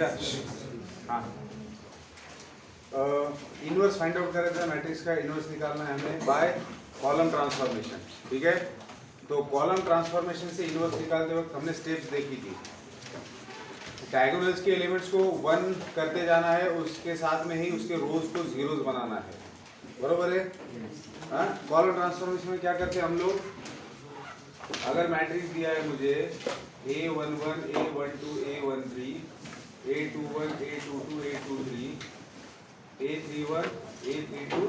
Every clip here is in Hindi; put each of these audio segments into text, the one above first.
बेटा हाँ इनवर्स फाइंड आउट कर रहे थे, मैट्रिक्स का इनवर्स निकालना है हमें बाय कॉलम ट्रांसफॉर्मेशन। ठीक है, तो कॉलम ट्रांसफॉर्मेशन से इनवर्स निकालते वक्त हमने स्टेप्स देखी थी। डायगोनल्स के एलिमेंट्स को 1 करते जाना है, उसके साथ में ही उसके रोज को जीरोस बनाना है, बरोबर है। कॉलम ट्रांसफॉर्मेशन में क्या करते हैं हम लोग, अगर मैट्रिक्स दिया है मुझे A11 A12 A13 A21 A22 A23 A31 A32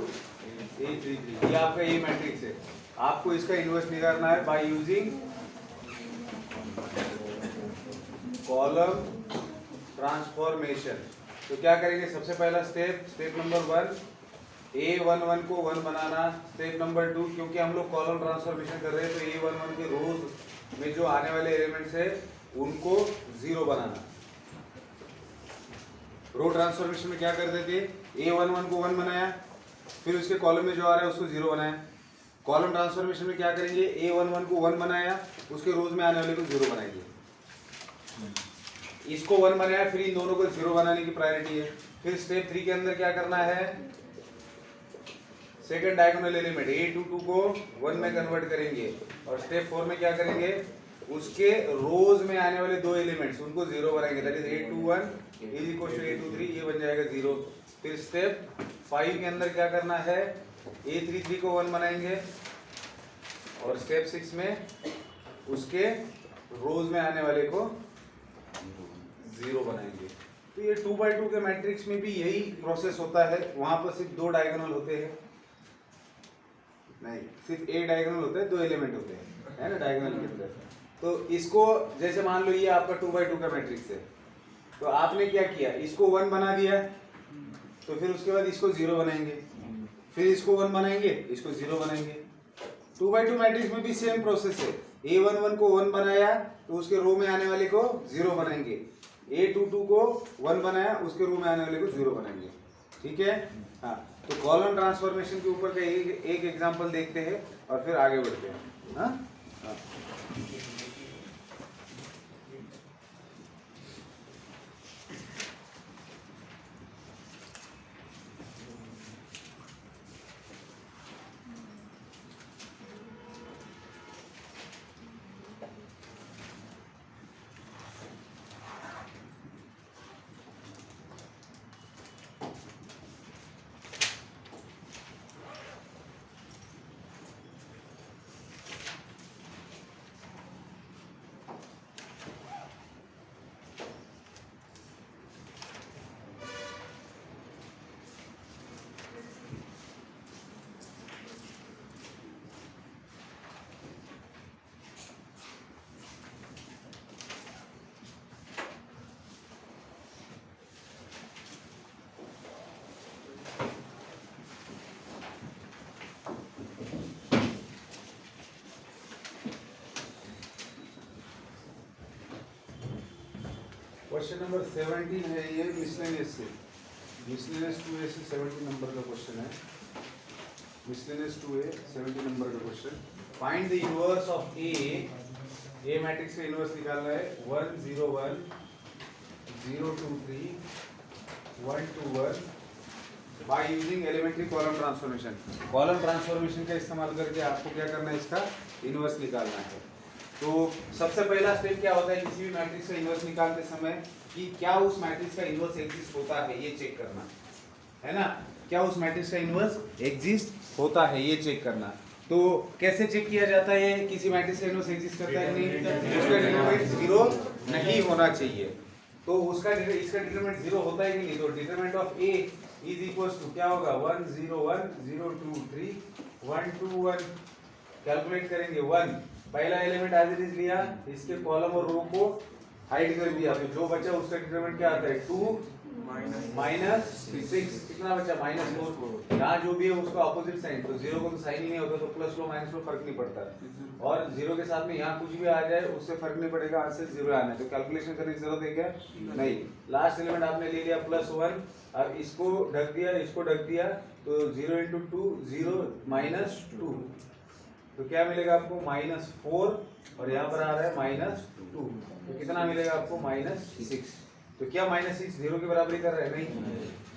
A33, ये आपका ये मैट्रिक्स है। आपको इसका इनवर्स निकालना है बाय यूजिंग कॉलम ट्रांसफॉर्मेशन। तो क्या करेंगे, सबसे पहला स्टेप नंबर 1, A11 को 1 बनाना। स्टेप नंबर 2, क्योंकि हम लोग कॉलम ट्रांसफॉर्मेशन कर रहे हैं तो A11 के रोज में जो आने वाले एलिमेंट्स है उनको 0 बनाना। रो ट्रांसफॉर्मेशन में क्या करते थे, A11 को 1 बनाया, फिर उसके कॉलम में जो आ रहा है उसको 0 बनाया। कॉलम ट्रांसफॉर्मेशन में क्या करेंगे, A11 को 1 बनाया, उसके रोज में आने वाले को 0 बनाएंगे। इसको 1 बनाया, फिर इन दोनों को 0 बनाने की प्रायोरिटी है। फिर स्टेप 3 के अंदर क्या करना है, सेकंड डायगोनल एलिमेंट A22 को 1 में कन्वर्ट करेंगे, और स्टेप 4 में क्या करेंगे, उसके रोज में आने वाले 2 एलिमेंट्स उनको 0 बनाएंगे, that is A21 is equal to A23, ये बन जाएगा 0। फिर स्टेप 5 के अंदर क्या करना है, A33 को 1 बनाएंगे, और स्टेप 6 में उसके रोज में आने वाले को 0 बनाएंगे। तो ये 2x2 के मैट्रिक्स में भी यही प्रोसेस होता है। वहां पर सिर्फ 2 डायगोनल होते हैं, नहीं सिर्फ एक डायगोनल होता है, 2 एलिमेंट होते हैं, है ना डायगोनल के अंदर। तो इसको जैसे मान लो ये आपका 2x2 का मैट्रिक्स है, तो आपने क्या किया, इसको 1 बना दिया, तो फिर उसके बाद इसको 0 बनाएंगे, फिर इसको 1 बनाएंगे, इसको 0 बनाएंगे। 2x2 मैट्रिक्स में भी सेम प्रोसेस है। A11 को 1 बनाया तो उसके रो में आने वाले को 0 बनाएंगे, A22 को 1 बनाया, उसके रो में आने वाले को 0 बनाएंगे। ठीक है, हाँ। तो कॉलम ट्रांसफॉर्मेशन के ऊपर का एक एग्जांपल देखते हैं और फिर आगे बढ़ते हैं। हाँ हाँ क्वेश्चन नंबर 17 है ये, मिसलेनियस से, मिसलेनियस 2A से 17 नंबर का क्वेश्चन है। मिसलेनियस 2A 17 नंबर का question. Find the inverse of a matrix का इनवर्स निकालना है। 1 0 1 0 2 3 1 2 1 by using elementary column transformation. Column transformation का इस्तेमाल करके आपको क्या करना है, इसका इनवर्स निकालना है। तो सबसे पहला स्टेप क्या होता है किसी भी मैट्रिक्स का इनवर्स निकालते समय, कि क्या उस मैट्रिक्स का इनवर्स एग्जिस्ट होता है ये चेक करना है ना, क्या उस मैट्रिक्स का इनवर्स एग्जिस्ट होता है ये चेक करना। तो कैसे चेक किया जाता है, किसी मैट्रिक्स का इनवर्स एग्जिस्ट करता है नहीं, उसका डिटरमिनेंट 0 नहीं होना चाहिए। तो उसका इसका डिटरमिनेंट 0 होता है कि नहीं, तो determinant of A is equals to क्या होगा, 1 0 1 0 2 3 1 2 1। कैलकुलेट करेंगे 1, पहला एलिमेंट एज इट इज लिया, इसके कॉलम और रो को हाइड कर दिया, तो जो बचा उसका डिटरमिनेंट क्या आता है, 2 माइनस 6, कितना बचा -4। यहाँ जो भी है उसका ऑपोजिट साइन, तो 0 को तो साइन ही नहीं होता, तो प्लस लो माइनस लो फर्क नहीं पड़ता, और 0 के साथ में यहाँ कुछ भी आ जाए उससे फर्क नहीं पड़ेगा, आंसर 0 आना है। तो कैलकुलेशन करने की जरूरत है क्या, नहीं। लास्ट एलिमेंट आपने ले लिया +1, अब इसको ढक दिया, इसको ढक दिया, तो 0 × 2 0 -2, तो क्या मिलेगा आपको -4, और यहाँ पर आ रहा है -2, तो कितना मिलेगा आपको -6। तो क्या -6 0 के बराबरी कर रहा है? नहीं।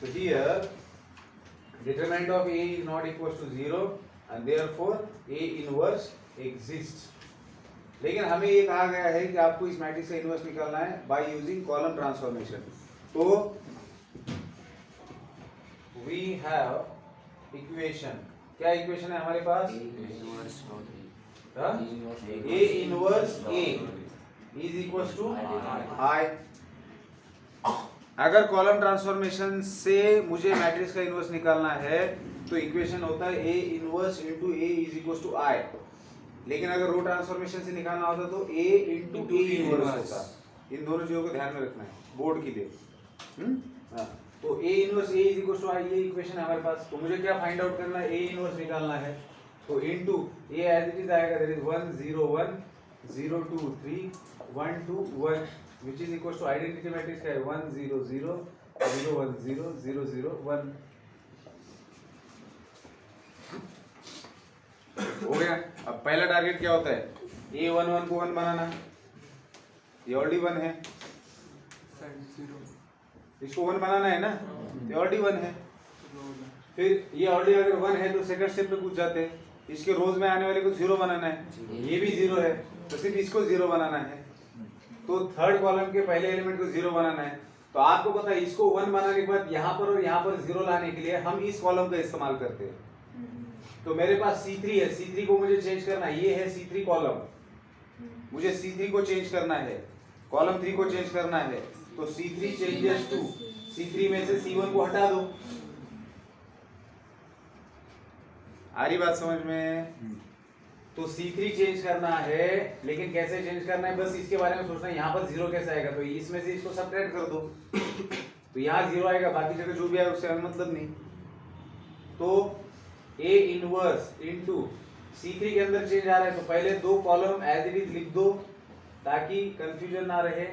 तो here determinant of A is not equal to 0 and therefore A inverse exists। लेकिन हमें ये कहा गया है कि आपको इस मैट्रिक्स का इनवर्स निकालना है बाय यूजिंग कॉलम ट्रांसफॉर्मेशन। तो वी हैव इक्वेशन, क्या इक्वेशन है हमारे पास? A inverse A is equal to I। अगर कॉलम ट्रांसफॉर्मेशन से मुझे मैट्रिक्स का इनवर्स निकालना है तो इक्वेशन होता है A inverse into A is equal to I। लेकिन अगर रो ट्रांसफॉर्मेशन से निकालना होता तो A इनटू A इनवर्स होता। इन दोनों चीजों को ध्यान में रखना है बोर्ड के लिए। हाँ, तो A inverse A is equal to I ये इक्वेशन है हमारे पास। तो मुझे क्या फाइंड आउट करना है? A इनवर्स निकालना है। तो into A as it is आएगा, that is 1 0 1 0 2 3 1 2 1 which is equals to identity matrix का है 1 0 0 0 1 0 0 0 1। हो गया। अब पहला टारगेट क्या होता है? A 1 1 को 1 बनाना। ये ऑलरेडी 1 है, इसको 1 बनाना है ना, ये ऑलरेडी 1 है। फिर ये ऑलरेडी अगर 1 है तो सेकंड स्टेप पे कूद जाते हैं, इसके रोज में आने वाले को 0 बनाना है, ये भी 0 है तो सिर्फ इसको 0 बनाना है। तो थर्ड कॉलम के पहले एलिमेंट को 0 बनाना है। तो आपको पता है इसको 1 बनाने के बाद यहाँ पर और यहाँ पर 0 लाने के लिए हम इस कॉलम का इस्तेमाल करते हैं। तो मेरे पास C3 है, C3 को मुझे चेंज करना है, ये है C3 कॉलम, मुझे C3 को चेंज करना है, कॉलम 3 को चेंज करना है। तो C3 चेंजेस टू C3 में से C1 को हटा दो। आ रही बात समझ में? तो C3 चेंज करना है, लेकिन कैसे चेंज करना है बस इसके बारे में सोचना है। यहाँ पर 0 कैसे आएगा? तो इसमें से इसको सब्ट्रैक्ट कर दो तो यहाँ 0 आएगा, बाकी जगह जो भी आए उससे मतलब नहीं। तो A इनवर्स इनटू C3 के अंदर चेंज आ रहा है तो पहले दो कॉलम एज इट इज लिख दो ताकि कंफ्यूजन ना रहे।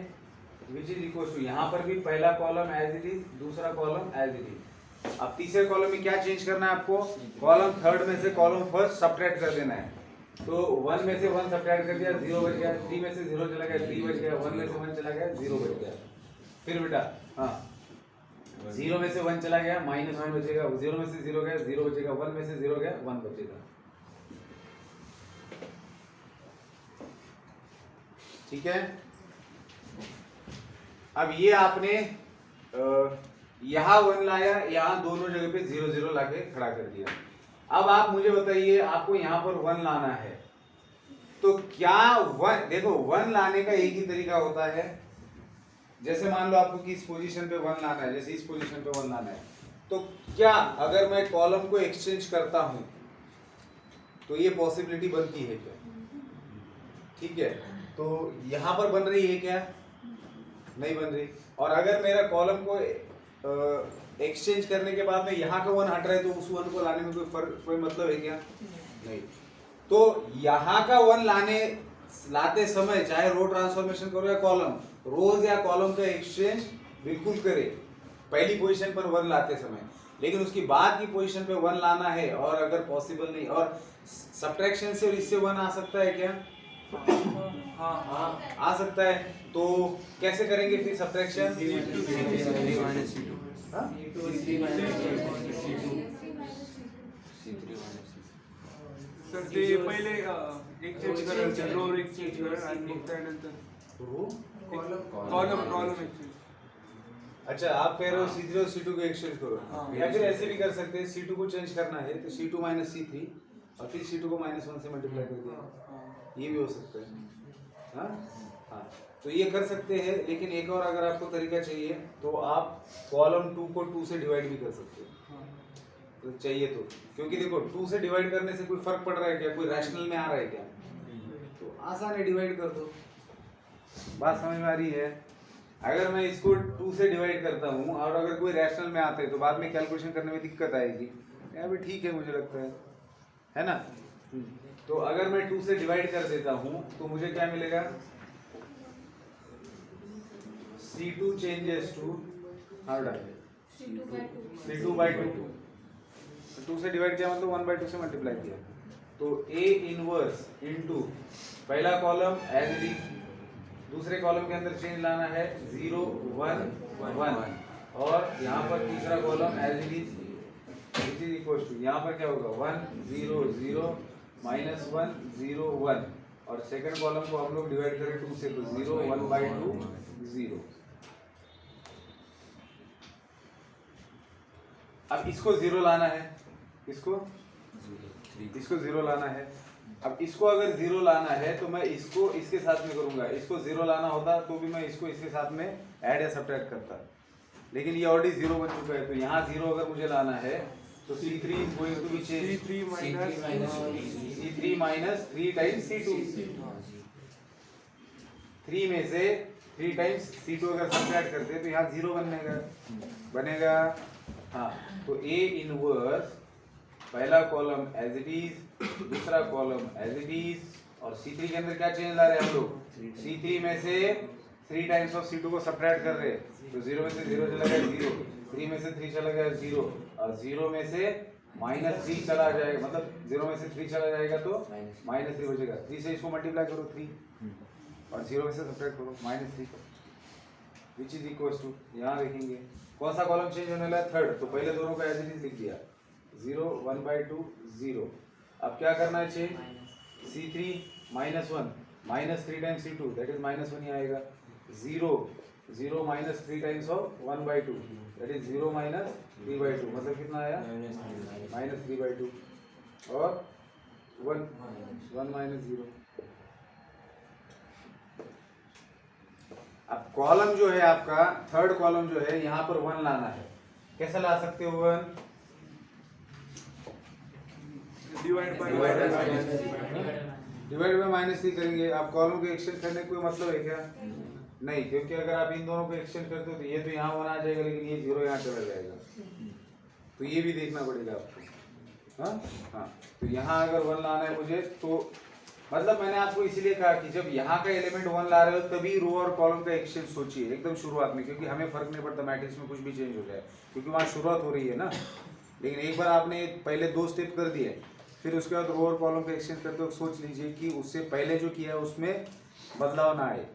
विच इज इक्वल टू यहाँ पर भी पहला कॉलम एज इट इज, दूसरा कॉलम एज इट इज। अब तीसरे कॉलम में क्या चेंज करना है आपको? कॉलम थर्ड में से कॉलम फर्स्ट सब्ट्रैक्ट कर देना है। तो 1 में से 1 सब्ट्रैक्ट कर दिया, 0 बच गया। 3 में से 0 चला गया, 3 बच गया। 1 में से 1 चला गया, 0 बच गया। फिर बेटा हाँ, 0 में से 1 चला गया, -1 बचेगा। 0 में से 0 गया, 0 बचेगा। 1 में से 0 गया, 1 बचेगा। ठीक है। अब ये आपने यहाँ 1 लाया, यहाँ दोनों जगह पे 0 0 लाके खड़ा कर दिया। अब आप मुझे बताइए, आपको यहाँ पर 1 लाना है तो क्या 1, देखो 1 लाने का एक ही तरीका होता है। जैसे मान लो आपको किस पोजीशन पे 1 लाना है, जैसे इस पोजीशन पे 1 लाना है, तो क्या अगर मैं कॉलम को एक्सचेंज करता हूं तो ये पॉसिबिलिटी बनती है क्या? ठीक है, तो यहां पर बन रही है क्या? नहीं बन रही। और अगर मेरा कॉलम को एक्सचेंज करने के बाद में यहाँ का 1 हट रहा है तो उस 1 को लाने में कोई मतलब है क्या? नहीं। तो यहाँ का 1 लाते समय चाहे रो ट्रांसफॉर्मेशन करो या कॉलम, रोज या कॉलम का एक्सचेंज बिल्कुल करे पहली पोजीशन पर 1 लाते समय। लेकिन उसकी बाद की पोजीशन पे 1 लाना है और अगर पॉसिबल नहीं, और सब्ट्रैक्शन से और इससे 1 आ सकता है क्या? हाँ आ सकता है। तो कैसे करेंगे फिर सब्ट्रैक्शन? सर ते पहिले एक्सचेंज करायचं, रो एक्सचेंज कर आणि मग त्यानंतर रो कॉलम एक्सचेंज। अच्छा, आप कह रहे हो C3 और C2 को एक्सचेंज करो। हाँ। या फिर ऐसे भी कर सकते हैं, C2 को चेंज करना है तो C2 - C3 और फिर C2 को -1 से मल्टीप्लाई कर दिया, ये भी हो सकता है। हाँ हाँ, तो ये कर सकते हैं। लेकिन एक और अगर आपको तरीका चाहिए तो आप कॉलम 2 को 2 से डिवाइड भी कर सकते हो, तो चाहिए तो। क्योंकि देखो 2 से डिवाइड करने से कोई फर्क पड़ रहा है क्या? कोई रैशनल में आ रहा है क्या? तो आसान है, डिवाइड कर दो। बात समझ में आ रही है? अगर मैं इसको 2 से डिवाइड करता हूँ और अगर कोई रैशनल में आते हैं तो बाद में कैलकुलेशन करने में दिक्कत आएगी। यहाँ भी ठीक है, मुझे लगता है ना? तो अगर मैं 2 से डिवाइड कर देता हूँ तो मुझे क्या मिलेगा? C2 changes to C2/2। 2 से डिवाइड किया मतलब 1/2 से मल्टीप्लाई किया। तो A इनवर्स इनटू पहला कॉलम एज इट इज, दूसरे कॉलम के अंदर चेंज लाना है 0 1 1 और यहाँ पर तीसरा column as it is which is equal to यहाँ पर क्या होगा 1 0 0 माइनस 1 0 1 और सेकंड कॉलम को हम लोग डिवाइड करें 2 से तो 0 1 बाई 2 0। अब इसको 0 लाना है, इसको 0 लाना है। अब इसको अगर 0 लाना है तो मैं इसको इसके साथ में करूंगा, इसको 0 लाना होता तो भी मैं इसको इसके साथ में ऐड या सब्ट्रैक्ट करता, लेकिन ये ऑलरेडी 0 बन चुका है तो यहाँ 0 अगर मुझे लाना है तो C3 is going to be changed C3 minus 3 times C2, 3 में से 3 times C2 अगर सब्ट्रैक्ट करते हैं तो यहाँ 0 बनेगा। हाँ तो A इनवर्स पहला कॉलम एज इट इज, दूसरा कॉलम एज इट इज और C3 के अंदर क्या चेंज ला रहे हैं हम लोग, C3 में से 3 टाइम्स ऑफ C2 को सब्ट्रैक्ट कर रहे हैं तो 0 में से 0 चला गया 0, 3 में से 3 चला गया 0 और 0 में से -3 चला जाएगा, मतलब 0 में से 3 चला जाएगा तो -3 बचेगा। 3 से इसको मल्टीप्लाई करो 3 और 0 में से सब्ट्रैक्ट करो -3 विच इज इक्वल टू, यहाँ देखेंगे कौन सा कॉलम चेंज होने लगा, थर्ड, तो पहले दोनों का एज इट इज लिख दिया 0 1 by 2 0। अब क्या करना है change, C3 -1 -3 times C2 that is -1 ही आएगा, 0 0 -3 times of 1 by 2 that is 0 -3 by 2 मतलब कितना आया -3 by 2 और 1 -0। अब कॉलम जो है आपका थर्ड कॉलम जो है यहाँ पर 1 लाना है, कैसे ला सकते हो 1, डिवाइड बाय -3 करेंगे। आप कॉलम को एक्सचेंज करने का कोई मतलब है क्या, नहीं, क्योंकि अगर आप इन दोनों को एक्सचेंज करते हो तो ये तो यहाँ 1 आ जाएगा लेकिन ये 0 यहाँ चला जाएगा, तो ये भी देखना पड़ेगा आपको। हाँ तो यहाँ अगर 1 लाना है मुझे तो मतलब मैंने आपको इसीलिए कहा कि जब यहाँ का एलिमेंट 1 ला रहे हो तभी रो और कॉलम का एक्सचेंज सोचिए एकदम शुरुआत में, क्योंकि हमें फर्क नहीं पड़ता मैट्रिक्स में कुछ भी चेंज हो जाए क्योंकि वहाँ शुरुआत हो रही है ना। लेकिन एक बार आपने पहले 2 स्टेप कर दिए फिर उसके बाद रो और कॉलम का एक्सचेंज करते वक्त सोच लीजिए कि उससे पहले जो किया है उसमें बदलाव ना आए,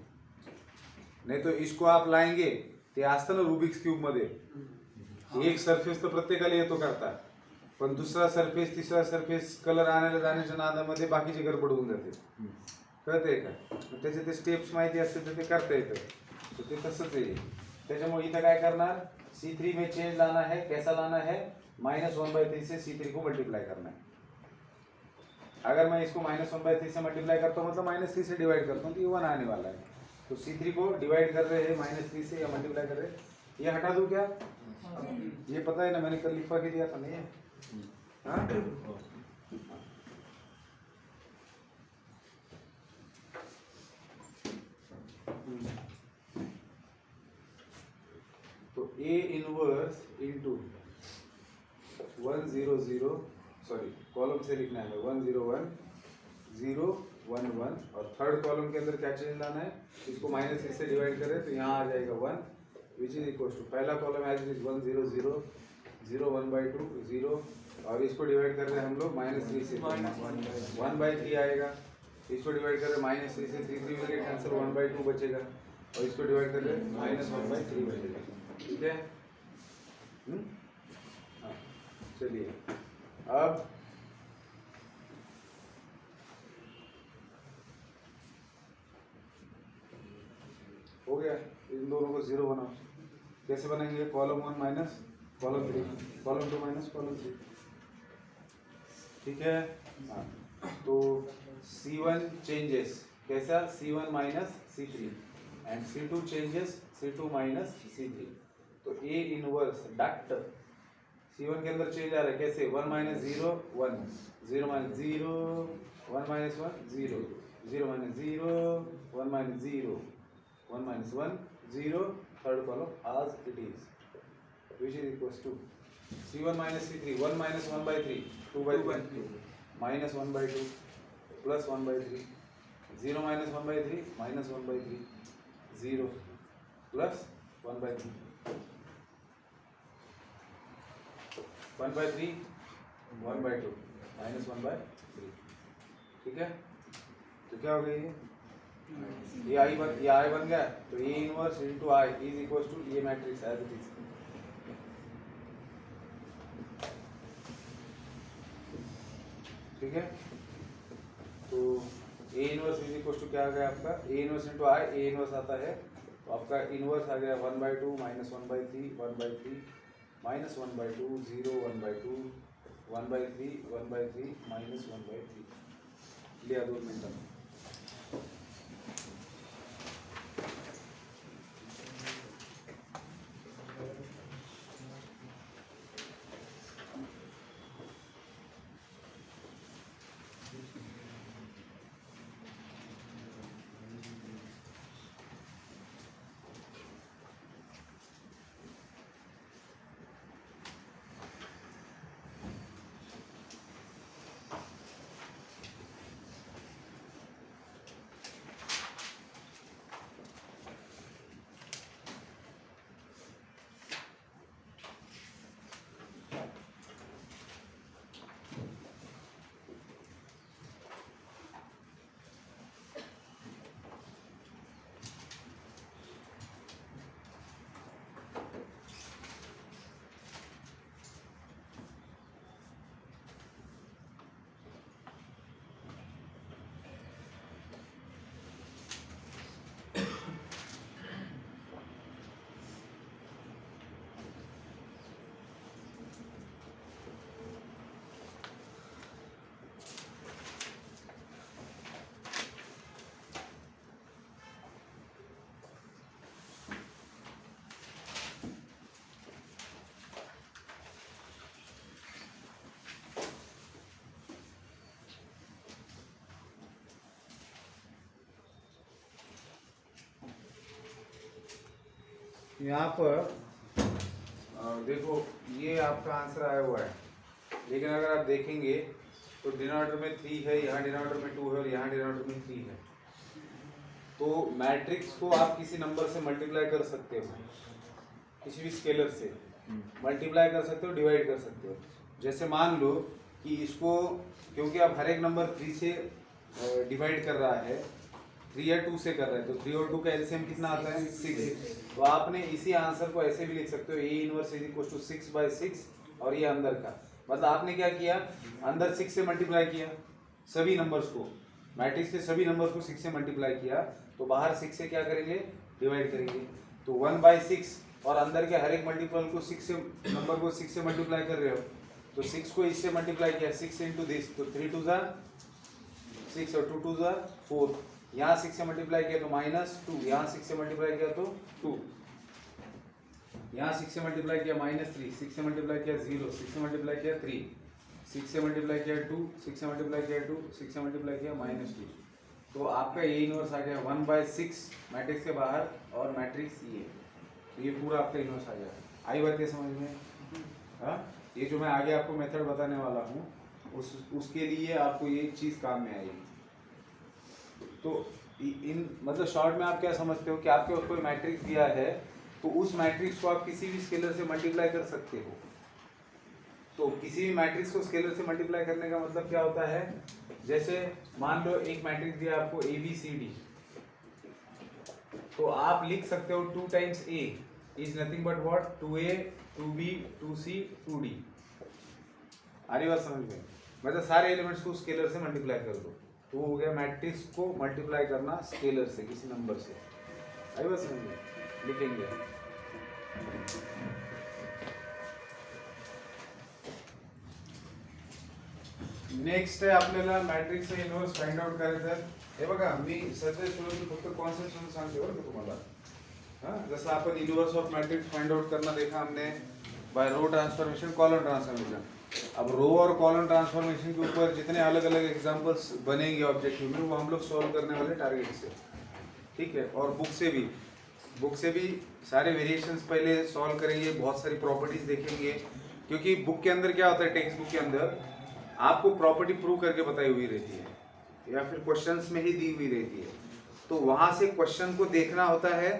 नहीं तो इसको आप लाएंगे ते असतं ना रुबिक्स क्यूब मध्ये एक सरफेस तर प्रत्येकाला येतो करता, पण दुसरा सरफेस तिसरा सरफेस कलर आणायला जाण्याच्या नादामध्ये बाकीचे गडबड होऊन जाते, कळतंय का, त्याचे ते स्टेप्स माहिती असतील तर ते करता येतं, तर ते तसंच आहे। त्याच्यामुळे इथं काय करणार, C3 में चेंज लाना है, कैसा लाना है, -1/3 से C3 को मल्टीप्लाई करना है। अगर मैं इसको -1/3 से मल्टीप्लाई करता हूँ मतलब -3 से डिवाइड करता हूँ तो ये 1 आने वाला है, तो C3 को डिवाइड कर रहे हैं -3 से या मल्टीप्लाई कर रहे हैं, ये हटा दूँ क्या, ये पता है ना मैंने कल लिखवा के दिया था नहीं है, हाँ तो A inverse into 1 0 0 sorry column से लिखना है 1 0 1 0 1 1 और थर्ड कॉलम के अंदर क्या चेंज लाना है, इसको -3 से डिवाइड करें तो यहाँ आ जाएगा 1 विच इज इक्वल टू पहला कॉलम एज इट इज 1 0 0 0 1/2 0 और इसको डिवाइड कर रहे हैं हम लोग -3 से 1/3 आएगा, इसको डिवाइड कर रहे हैं -3 से 3 3 में कैंसिल 1/2 बचेगा और इसको डिवाइड कर रहे हैं -1/3 बचेगा, ठीक है। हाँ चलिए अब हो गया, इन दोनों को 0 बनाओ, कैसे बनाएंगे, column 1 minus column 3 column 2 minus column 3, ठीक है। हाँ तो C1 चेंजेस कैसा, C1 minus C3 and C2 changes C2 minus C3, तो A इनवर्स डक्ट C1 के अंदर चेंज आ रहा है कैसे, 1 minus 0 1 0 minus 0 1 minus 1 0 0 minus 0 1 minus 0 1 minus 1 0 third column as it is which is equals to C1 minus C3 1 minus 1/3 2/3 minus 1/2 plus 1/3 0 minus 1/3 minus 1/3 0 plus 1/3 1/3 1/2 minus 1/3, ठीक है। तो क्या हो गई ये ये आई बन गया, तो A inverse into I is equal to ये मैट्रिक्स एज इट इज। ठीक है, तो A inverse is equal to क्या आ गया आपका, A inverse into I, A inverse आता है तो आपका इनवर्स आ गया 1/2 माइनस 1/3 1/3 माइनस 1/2 0 1/2 1/3 1/3 माइनस 1/3 लिया 2 मिनट में। यहाँ पर देखो ये आपका आंसर आया हुआ है, लेकिन अगर आप देखेंगे तो डिनोमिनेटर में 3 है, यहाँ डिनोमिनेटर में 2 है और यहाँ डिनोमिनेटर में 3 है। तो मैट्रिक्स को आप किसी नंबर से मल्टीप्लाई कर सकते हो, किसी भी स्केलर से मल्टीप्लाई कर सकते हो, डिवाइड कर सकते हो। जैसे मान लो कि इसको, क्योंकि आप हर एक नंबर 3 से डिवाइड कर रहा है, 3 या 2 से कर रहे हैं, तो 3 और 2 का एलसीएम कितना आता है 6। तो आपने इसी आंसर को ऐसे भी लिख सकते हो, A inverse is equal to 6/6 और ये अंदर का, मतलब आपने क्या किया, अंदर 6 से मल्टीप्लाई किया सभी नंबर्स को, मैट्रिक्स के सभी नंबर्स को 6 से मल्टीप्लाई किया, तो बाहर 6 से क्या करेंगे, डिवाइड करेंगे। तो 1/6 और अंदर के हर एक मल्टीपल को 6 से, नंबर को 6 से मल्टीप्लाई कर रहे हो, तो 6 को इससे मल्टीप्लाई किया 6 इंटू दिस, तो 3 2 ज़ा 6 और 2 2 ज़ा 4, यहाँ 6 से मल्टीप्लाई किया तो -2, यहाँ 6 से मल्टीप्लाई किया तो 2, यहाँ 6 से मल्टीप्लाई किया -3, 6 से मल्टीप्लाई किया 0, 6 से मल्टीप्लाई किया 3, 6 से मल्टीप्लाई किया 2, 6 से मल्टीप्लाई किया 2, 6 से मल्टीप्लाई किया -2। तो आपका ए इनवर्स आ गया 1/6 मैट्रिक्स के बाहर और मैट्रिक्स ये, तो ये पूरा आपका इनवर्स आ गया। आई बात है समझ में? हाँ, ये जो मैं आगे आपको मेथड बताने वाला हूँ उसके लिए आपको ये चीज़ काम में आएगी। तो इन मतलब शॉर्ट में आप क्या समझते हो कि आपके पास कोई मैट्रिक्स दिया है, तो उस मैट्रिक्स को आप किसी भी स्केलर से मल्टीप्लाई कर सकते हो। तो किसी भी मैट्रिक्स को स्केलर से मल्टीप्लाई करने का मतलब क्या होता है, जैसे मान लो एक मैट्रिक्स दिया आपको ABCD, तो आप लिख सकते हो 2 times A is nothing but what, 2A 2B 2C 2D। आ रही बात समझ में? मतलब सारे एलिमेंट्स को स्केलर से मल्टीप्लाई कर दो, तो हो गया मैट्रिक्स को मल्टीप्लाई करना स्केलर से, किसी नंबर से। आई बात समझ में? लिखेंगे नेक्स्ट आहे आपल्याला मॅट्रिक्स इनवर्स फाइंड आउट करायचं। हे बघा मी सध्या सुरुवातीला फक्त कॉन्सेप्ट सांगते बरं का तुम्हाला। हाँ, जैसा अपन inverse of matrix find out करना देखा हमने by row transformation, column transformation. अब रो और कॉलम ट्रांसफॉर्मेशन के ऊपर जितने अलग अलग एग्जांपल्स बनेंगे ऑब्जेक्टिव में, वो हम लोग सॉल्व करने वाले टारगेट से, ठीक है। और बुक से भी सारे वेरिएशंस पहले सॉल्व करेंगे, बहुत सारी प्रॉपर्टीज देखेंगे, क्योंकि बुक के अंदर क्या होता है, टेक्स्ट बुक के अंदर आपको प्रॉपर्टी प्रूव करके बताई हुई रहती है या फिर क्वेश्चंस में ही दी हुई रहती है। तो वहां से क्वेश्चन को देखना होता है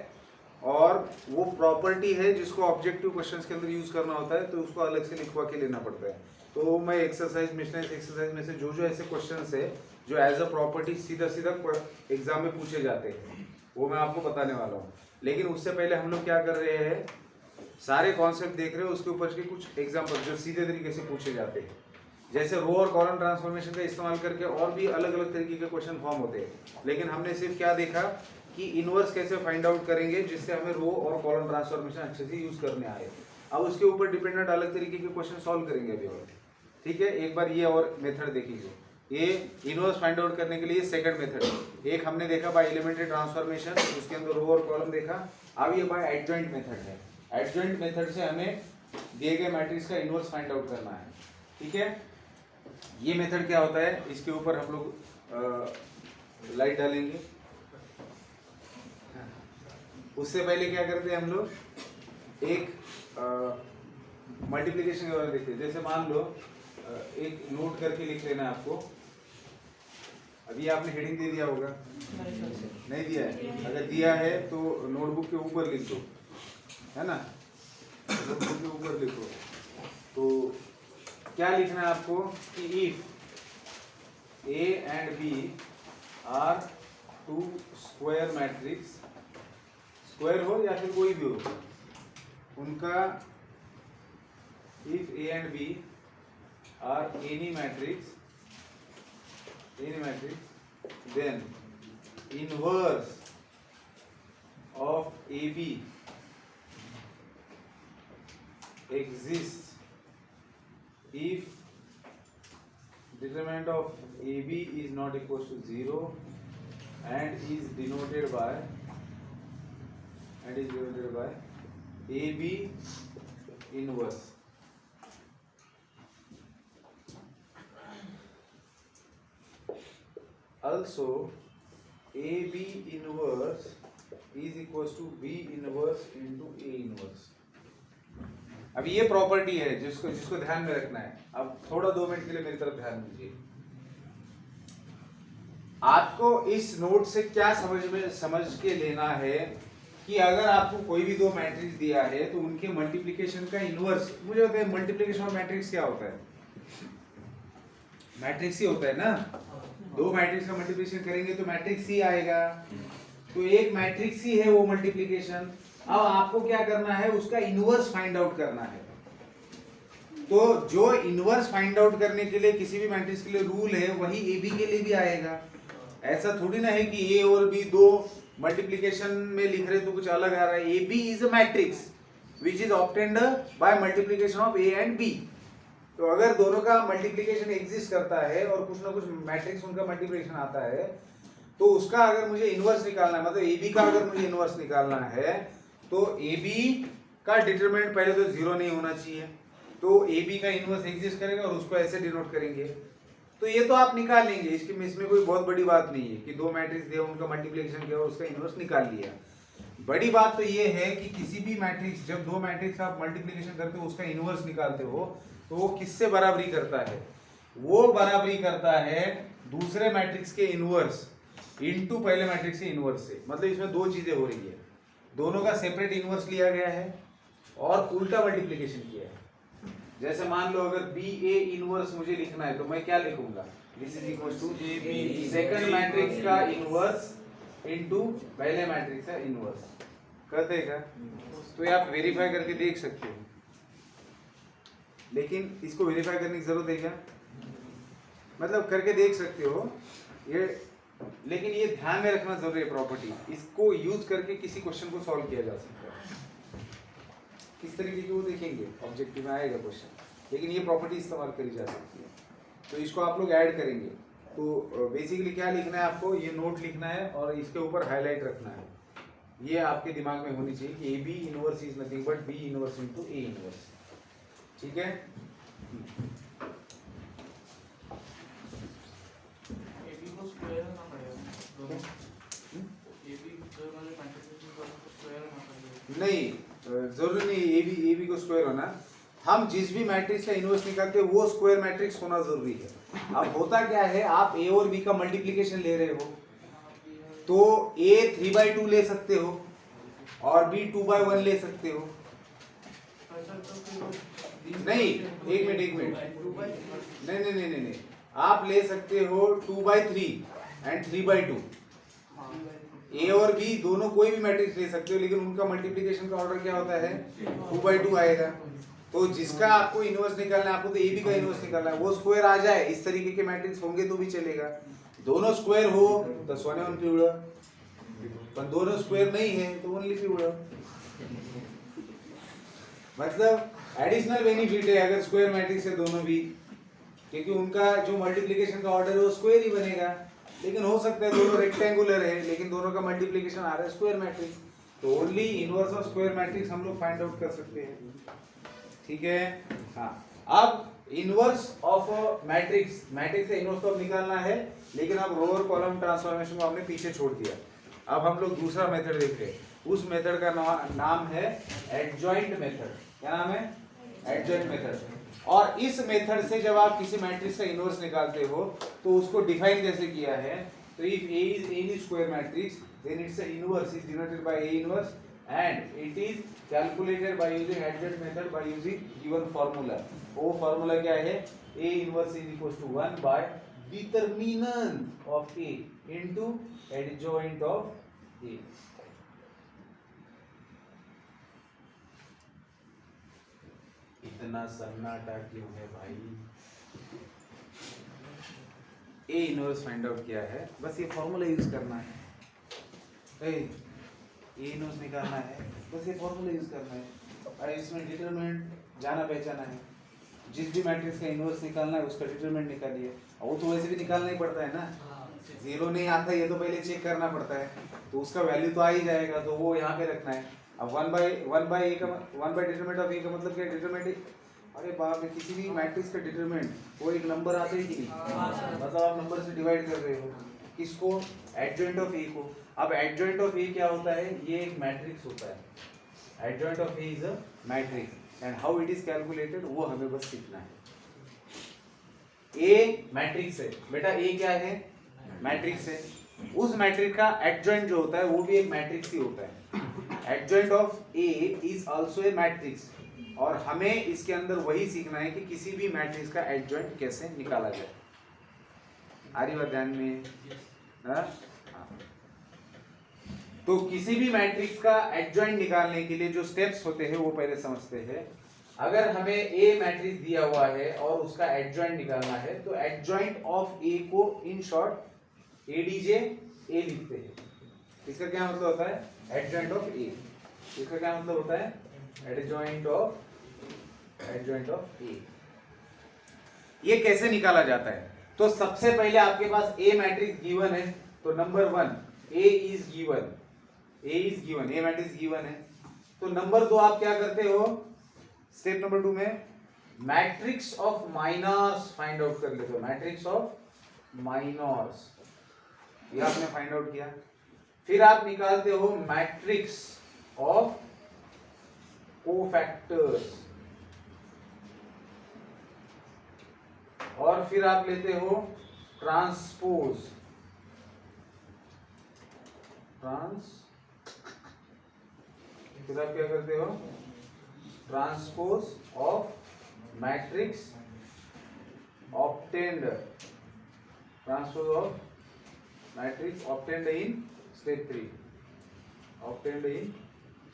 और वो प्रॉपर्टी है जिसको ऑब्जेक्टिव क्वेश्चंस के अंदर यूज करना होता है, तो उसको अलग से लिखवा के लेना पड़ता है। तो मैं एक्सरसाइज मिशनरी एक्सरसाइज में से जो जो ऐसे क्वेश्चंस है जो एज अ प्रॉपर्टी सीधा सीधा एग्जाम में पूछे जाते हैं, वो मैं आपको बताने वाला हूँ। लेकिन उससे पहले हम लोग क्या कर रहे हैं, सारे कॉन्सेप्ट देख रहे हो, उसके ऊपर के कुछ एग्जाम्पल जो सीधे तरीके से पूछे जाते हैं। जैसे रो और कॉलम ट्रांसफॉर्मेशन का इस्तेमाल करके और भी अलग अलग तरीके के क्वेश्चन फॉर्म होते हैं, लेकिन हमने सिर्फ क्या देखा कि इनवर्स कैसे फाइंड आउट करेंगे जिससे हमें रो और कॉलम ट्रांसफॉर्मेशन अच्छे से यूज करने आए। अब उसके ऊपर डिपेंडेंट अलग तरीके के क्वेश्चन सॉल्व करेंगे अभी और, ठीक है। एक बार ये और मेथड देखिए, ये इनवर्स फाइंड आउट करने के लिए सेकंड मेथड है। एक हमने देखा बाय एलिमेंट्री ट्रांसफॉर्मेशन, उसके अंदर रो और कॉलम देखा। अब ये बाय एडजॉइंट मेथड है। एडजॉइंट मेथड से हमें दिए गए मैट्रिक्स का इनवर्स फाइंड आउट करना है, ठीक है। ये मेथड क्या होता है, इसके ऊपर हम लोग लाइट डालेंगे। उससे पहले क्या करते हैं हम लोग, एक मल्टीप्लिकेशन के बारे में देखते हैं। जैसे मान लो एक नोट करके लिख लेना है आपको। अभी आपने हेडिंग दे दिया होगा, नहीं दिया है? अगर दिया है तो नोटबुक के ऊपर लिख दो, है ना, नोटबुक के ऊपर लिखो। तो क्या लिखना है आपको कि if A and B are two square matrix, square हो या फिर कोई भी हो, उनका if A and B are any matrix then inverse of AB exists if determinant of AB is not equal to 0 and is denoted by AB inverse. Also AB inverse is equals to B inverse into A inverse. अब ये प्रॉपर्टी है जिसको ध्यान में रखना है। अब थोड़ा 2 मिनट के लिए मेरी तरफ ध्यान दीजिए। आपको इस नोट से क्या समझ के लेना है कि अगर आपको कोई भी 2 मैट्रिक्स दिया है तो उनके मल्टीप्लिकेशन का इनवर्स, मुझे बताइए मल्टीप्लिकेशन ऑफ मैट्रिक्स क्या होता है? मैट्रिक्स ही होता है ना। 2 मैट्रिक्स का मल्टीप्लिकेशन करेंगे तो मैट्रिक्स ही आएगा, तो एक मैट्रिक्स ही है वो मल्टीप्लिकेशन। अब आपको क्या करना है, उसका इनवर्स फाइंड आउट करना है। तो जो इनवर्स फाइंड आउट करने के लिए किसी भी मैट्रिक्स के लिए रूल है वही ए बी के लिए भी आएगा। ऐसा थोड़ी ना है कि ए और बी 2 मल्टीप्लिकेशन में लिख रहे तो कुछ अलग आ रहा है। A B is a matrix which is obtained by multiplication of A and B. तो अगर दोनों का मल्टीप्लिकेशन एग्जिस्ट करता है और कुछ ना कुछ मैट्रिक्स उनका मल्टीप्लिकेशन आता है, तो उसका अगर मुझे इनवर्स निकालना है, मतलब ए बी का अगर मुझे इनवर्स निकालना है, तो ए बी का डिटरमिनेंट पहले तो 0 नहीं होना चाहिए। तो ए बी का इनवर्स एग्जिस्ट करेगा और उसको ऐसे डिनोट करेंगे। तो ये तो आप निकाल लेंगे, इसमें कोई बहुत बड़ी बात नहीं है कि 2 मैट्रिक्स दिया, उनका मल्टीप्लिकेशन किया और उसका इनवर्स निकाल लिया। बड़ी बात तो ये है कि किसी भी मैट्रिक्स, जब 2 मैट्रिक्स आप मल्टीप्लिकेशन करते हो उसका इनवर्स निकालते हो, तो वो किससे बराबरी करता है? वो बराबरी करता है दूसरे मैट्रिक्स के इनवर्स इनटू पहले मैट्रिक्स के इनवर्स से। मतलब इसमें 2 चीजें हो रही है, दोनों का सेपरेट इनवर्स लिया गया है और उल्टा मल्टीप्लिकेशन किया है। जैसे मान लो अगर बी ए इनवर्स मुझे लिखना है तो मैं क्या लिखूंगा, this is equal to second matrix का इनवर्स इनटू पहले मैट्रिक्स का इनवर्स। करते हैं क्या? तो ये आप वेरीफाई करके देख सकते हो, लेकिन इसको वेरीफाई करने की जरूरत है क्या? मतलब करके देख सकते हो ये, लेकिन ये ध्यान में रखना जरूरी है प्रॉपर्टी, इसको यूज करके किसी क्वेश्चन को सॉल्व किया जा सकता है। किस तरीके की वो देखेंगे, ऑब्जेक्टिव में आएगा क्वेश्चन, लेकिन ये प्रॉपर्टी इस्तेमाल करी जा सकती है। तो इसको आप लोग ऐड करेंगे। तो बेसिकली क्या लिखना है आपको, ये नोट लिखना है और इसके ऊपर हाईलाइट रखना है। ये आपके दिमाग में होनी चाहिए कि A B inverse is nothing but B inverse into A inverse. ठीक है? नहीं, जरूरी नहीं ए बी को स्क्वायर होना। हम जिस भी मैट्रिक्स का इनवर्स निकालते हैं वो स्क्वायर मैट्रिक्स होना जरूरी है। अब होता क्या है, आप ए और बी का मल्टीप्लिकेशन ले रहे हो तो ए 3/2 ले सकते हो और बी 2/1 ले सकते हो। नहीं, एक मिनट, नहीं, आप ले सकते हो 2/3 एंड 3/2। ए और बी दोनों कोई भी मैट्रिक्स ले सकते हो, लेकिन उनका मल्टीप्लिकेशन का ऑर्डर क्या होता है 2/2 आएगा। तो जिसका आपको इनवर्स निकालना है, आपको तो ए बी का इनवर्स निकालना है, वो स्क्वायर आ जाए इस तरीके के मैट्रिक्स होंगे तो भी चलेगा। दोनों स्क्वायर हो तो सोने ऑन पिवळं, पण दोनों स्क्वायर नहीं है तो ओनली पिवळं। मतलब एडिशनल बेनिफिट है अगर स्क्वायर मैट्रिक्स है दोनों भी, क्योंकि उनका जो मल्टीप्लिकेशन का ऑर्डर है वो स्क्वायर ही बनेगा। लेकिन हो सकता है दोनों रेक्टेंगुलर है लेकिन दोनों का मल्टीप्लिकेशन आ रहा है स्क्वायर मैट्रिक्स, तो only inverse of square matrix हम लोग फाइंड आउट कर सकते हैं। ठीक है, हाँ। अब इनवर्स ऑफ मैट्रिक्स, मैट्रिक्स से इनवर्स ऑफ निकालना है, लेकिन अब रो और कॉलम ट्रांसफॉर्मेशन को हमने पीछे छोड़ दिया। अब हम लोग दूसरा मेथड देख रहे हैं। उस मेथड का नाम है एडजॉइंट मेथड। क्या नाम है? Adjoint method. और इस मेथड से जब आप किसी मैट्रिक्स का इनवर्स निकालते हो तो उसको डिफाइन कैसे किया है? तो if A is any square matrix then its inverse is denoted by A inverse and it is calculated by using adjoint method by using given formula। वो फॉर्मूला क्या है? A inverse is equals to 1 by determinant of A into adjoint of A। इतना सन्नाटा क्यों है भाई? ए इनवर्स फाइंड आउट किया है, बस ये फॉर्मूला यूज करना है। ए इनवर्स निकालना है, बस ये फॉर्मूला यूज करना है। और इसमें डिटरमिनेंट जाना पहचाना है। जिस भी मैट्रिक्स का इनवर्स निकालना है उसका डिटरमिनेंट निकालिए। और वो तो वैसे भी निकालना ही पड़ता है ना, जीरो नहीं आता ये तो पहले चेक करना पड़ता है, तो उसका वैल्यू तो आ ही जाएगा, तो वो यहाँ पे रखना है। अब 1/A का 1 डिटरमिनेंट ऑफ A का मतलब क्या है? डिटरमिनेंट, अरे बाप रे, किसी भी मैट्रिक्स का डिटरमिनेंट वो एक नंबर आता है कि नहीं? मतलब आप नंबर से डिवाइड कर रहे हो किसको? एडजॉइंट ऑफ A को। अब एडजॉइंट ऑफ A क्या होता है? ये एक मैट्रिक्स होता है। Adjoint of A is a matrix and how it is calculated वो हमें बस सीखना है। A मैट्रिक्स है बेटा, A क्या है? मैट्रिक्स है। उस मैट्रिक्स का एडजॉइंट जो होता है वो भी एक मैट्रिक्स ही होता है। Adjoint of A is also a matrix, और हमें इसके अंदर वही सीखना है कि किसी भी मैट्रिक्स का एडजॉइंट कैसे निकाला जाए। आ रही बात ध्यान में? हाँ? तो किसी भी मैट्रिक्स का एडजॉइंट निकालने के लिए जो स्टेप्स होते हैं वो पहले समझते हैं। अगर हमें ए मैट्रिक्स दिया हुआ है और उसका एडजॉइंट निकालना है तो एडजॉइंट ऑफ ए को इन शॉर्ट एडीजे ए लिखते हैं। इसका क्या मतलब होता है? एडजॉइंट ऑफ ए। इसका क्या मतलब होता है? एडजॉइंट ऑफ ए। ये कैसे निकाला जाता है? तो सबसे पहले आपके पास ए मैट्रिक्स गिवन है, तो number 1 A is given, A matrix given है। तो नंबर 2 आप क्या करते हो? स्टेप नंबर 2 में matrix of minors find out कर लेते हो। मैट्रिक्स ऑफ माइनर्स ये आपने फाइंड आउट किया। फिर आप निकालते हो मैट्रिक्स ऑफ कोफैक्टर्स, और फिर आप लेते हो ट्रांसपोज, फिर आप क्या करते हो? Transpose of matrix obtained, transpose of matrix obtained in step 3, obtained in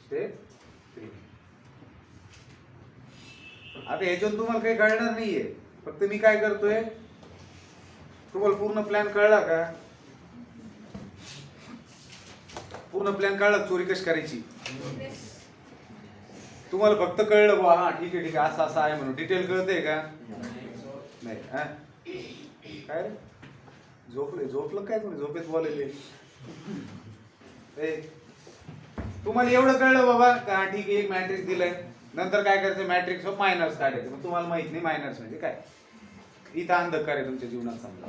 step 3। आता ह्याच्यातून तुम्हाला काही कळणार नाहीये, फक्त मी काय करतोय, तुम्हाला पूर्ण प्लॅन कळला का? पूर्ण प्लॅन कळला चोरी कशी करायची? तुम्हाला फक्त कळलं बा, हा ठीक आहे असं असं आहे म्हणून, डिटेल कळतंय का? नाही। हा काय झोपलं काय? तुम्ही झोपेत बोलले? तुम्हाला एवढं कळलं बाबा का? ठीक आहे, एक मॅट्रिक्स दिलंय, नंतर काय करायचं? मॅट्रिक्स ऑफ मायनर्स काढायचं। मग तुम्हाला माहित नाही मायनर्स म्हणजे काय, इथं अंधकार आहे तुमच्या जीवनात समजा।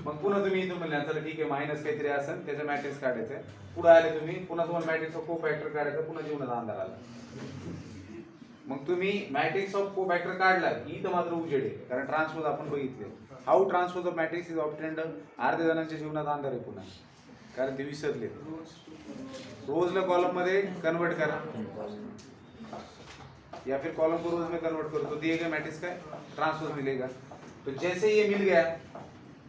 मग पुन्हा तुम्ही इथं म्हणलं चला ठीक आहे मायनस काहीतरी असेल त्याचं मॅट्रिक्स काढायचं, पुढे आले तुम्ही पुन्हा तुम्हाला मॅट्रिक्स ऑफ कोफॅक्टर काढायचं, पुन्हा जीवनात अंधार आला। मग तुम्ही मॅट्रिक्स ऑफ कोफॅक्टर काढला इथं मात्र उजेड आहे, कारण ट्रान्सपोज आपण बघितले। How transpose of matrix is obtained, अर्ध्या जणांच्या जीवनात अंधार आहे पुन्हा, कारण ते विसरले। रोजला कॉलम मध्ये कन्वर्ट करा, या फिर कॉलम को रोज में कन्वर्ट करो तो दिए गए मैट्रिक्स का ट्रांसपोज मिलेगा। तो जैसे ये मिल गया,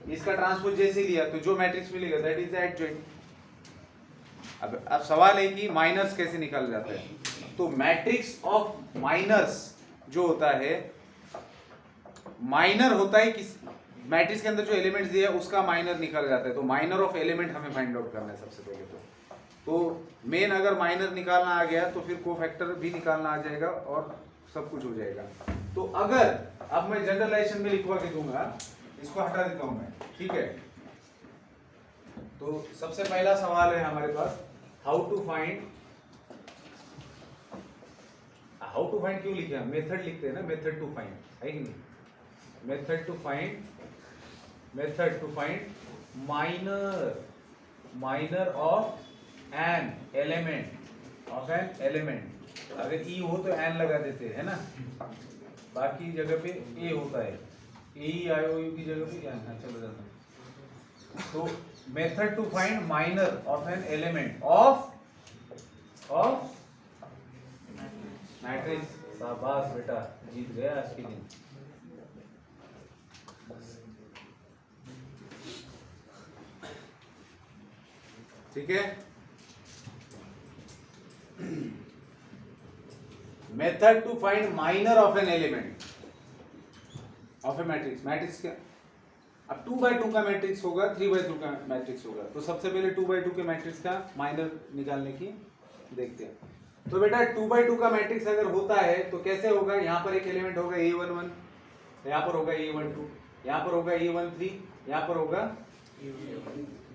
इसका ट्रांसपोज जैसे लिया तो जो मैट्रिक्स मिलेगा दैट इज द एडजॉइंट। अब सवाल है कि माइनर्स कैसे निकाल जाता है। तो मैट्रिक्स ऑफ माइनर्स जो होता है, माइनर होता है किस मैट्रिक्स के अंदर जो एलिमेंट्स दिया है उसका माइनर निकाल जाता है। तो माइनर ऑफ एलिमेंट हमें फाइंड आउट करना है सबसे पहले। तो मेन अगर माइनर निकालना आ गया तो फिर कोफैक्टर भी निकालना आ जाएगा और सब कुछ हो जाएगा। तो अगर अब मैं जनरलाइजेशन में लिखवा के दूंगा, इसको हटा देता हूं मैं, ठीक है। तो सबसे पहला सवाल है हमारे पास, हाउ टू फाइंड क्यों लिखे हम, मेथड लिखते हैं ना, मेथड टू फाइंड है कि नहीं, method to find minor of an element अगर ई हो तो एन लगा देते हैं ना, बाकी जगह पे ए होता है, ए आई ओ यू की जगह पे एन। अच्छा बदलना। तो method to find minor of an element of matrix. शाबाश बेटा, जीत गया आज के दिन। ठीक है, method to find minor of an element of a matrix का। अब 2x2 का मैट्रिक्स होगा, 3x2 का मैट्रिक्स होगा। तो सबसे पहले 2x2 के मैट्रिक्स का माइनर निकालने की देखते हैं। तो बेटा 2x2 का मैट्रिक्स अगर होता है तो कैसे होगा, यहाँ पर एक एलिमेंट होगा a11, यहाँ पर होगा a12, यहाँ पर होगा a13, यहाँ पर होगा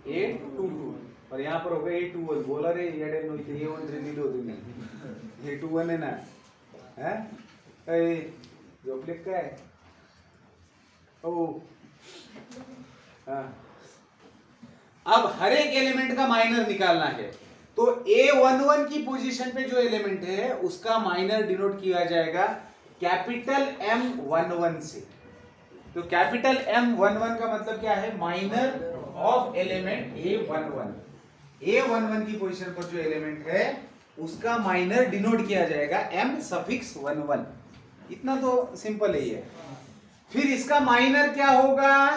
a22 और यहाँ पर होगा a21। बोला रे ये a13 दिलो तुम्ही, a21 है ना, है झोपले काय ओ। अब हर एक एलिमेंट का माइनर निकालना है। तो a11 की पोजीशन पे जो एलिमेंट है उसका माइनर डिनोट किया जाएगा कैपिटल M11 से। तो कैपिटल M11 का मतलब क्या है, minor of element a11। a11 की पोजीशन पर जो एलिमेंट है उसका माइनर डिनोट किया जाएगा M11। इतना तो सिंपल ही है। फिर इसका माइनर क्या होगा,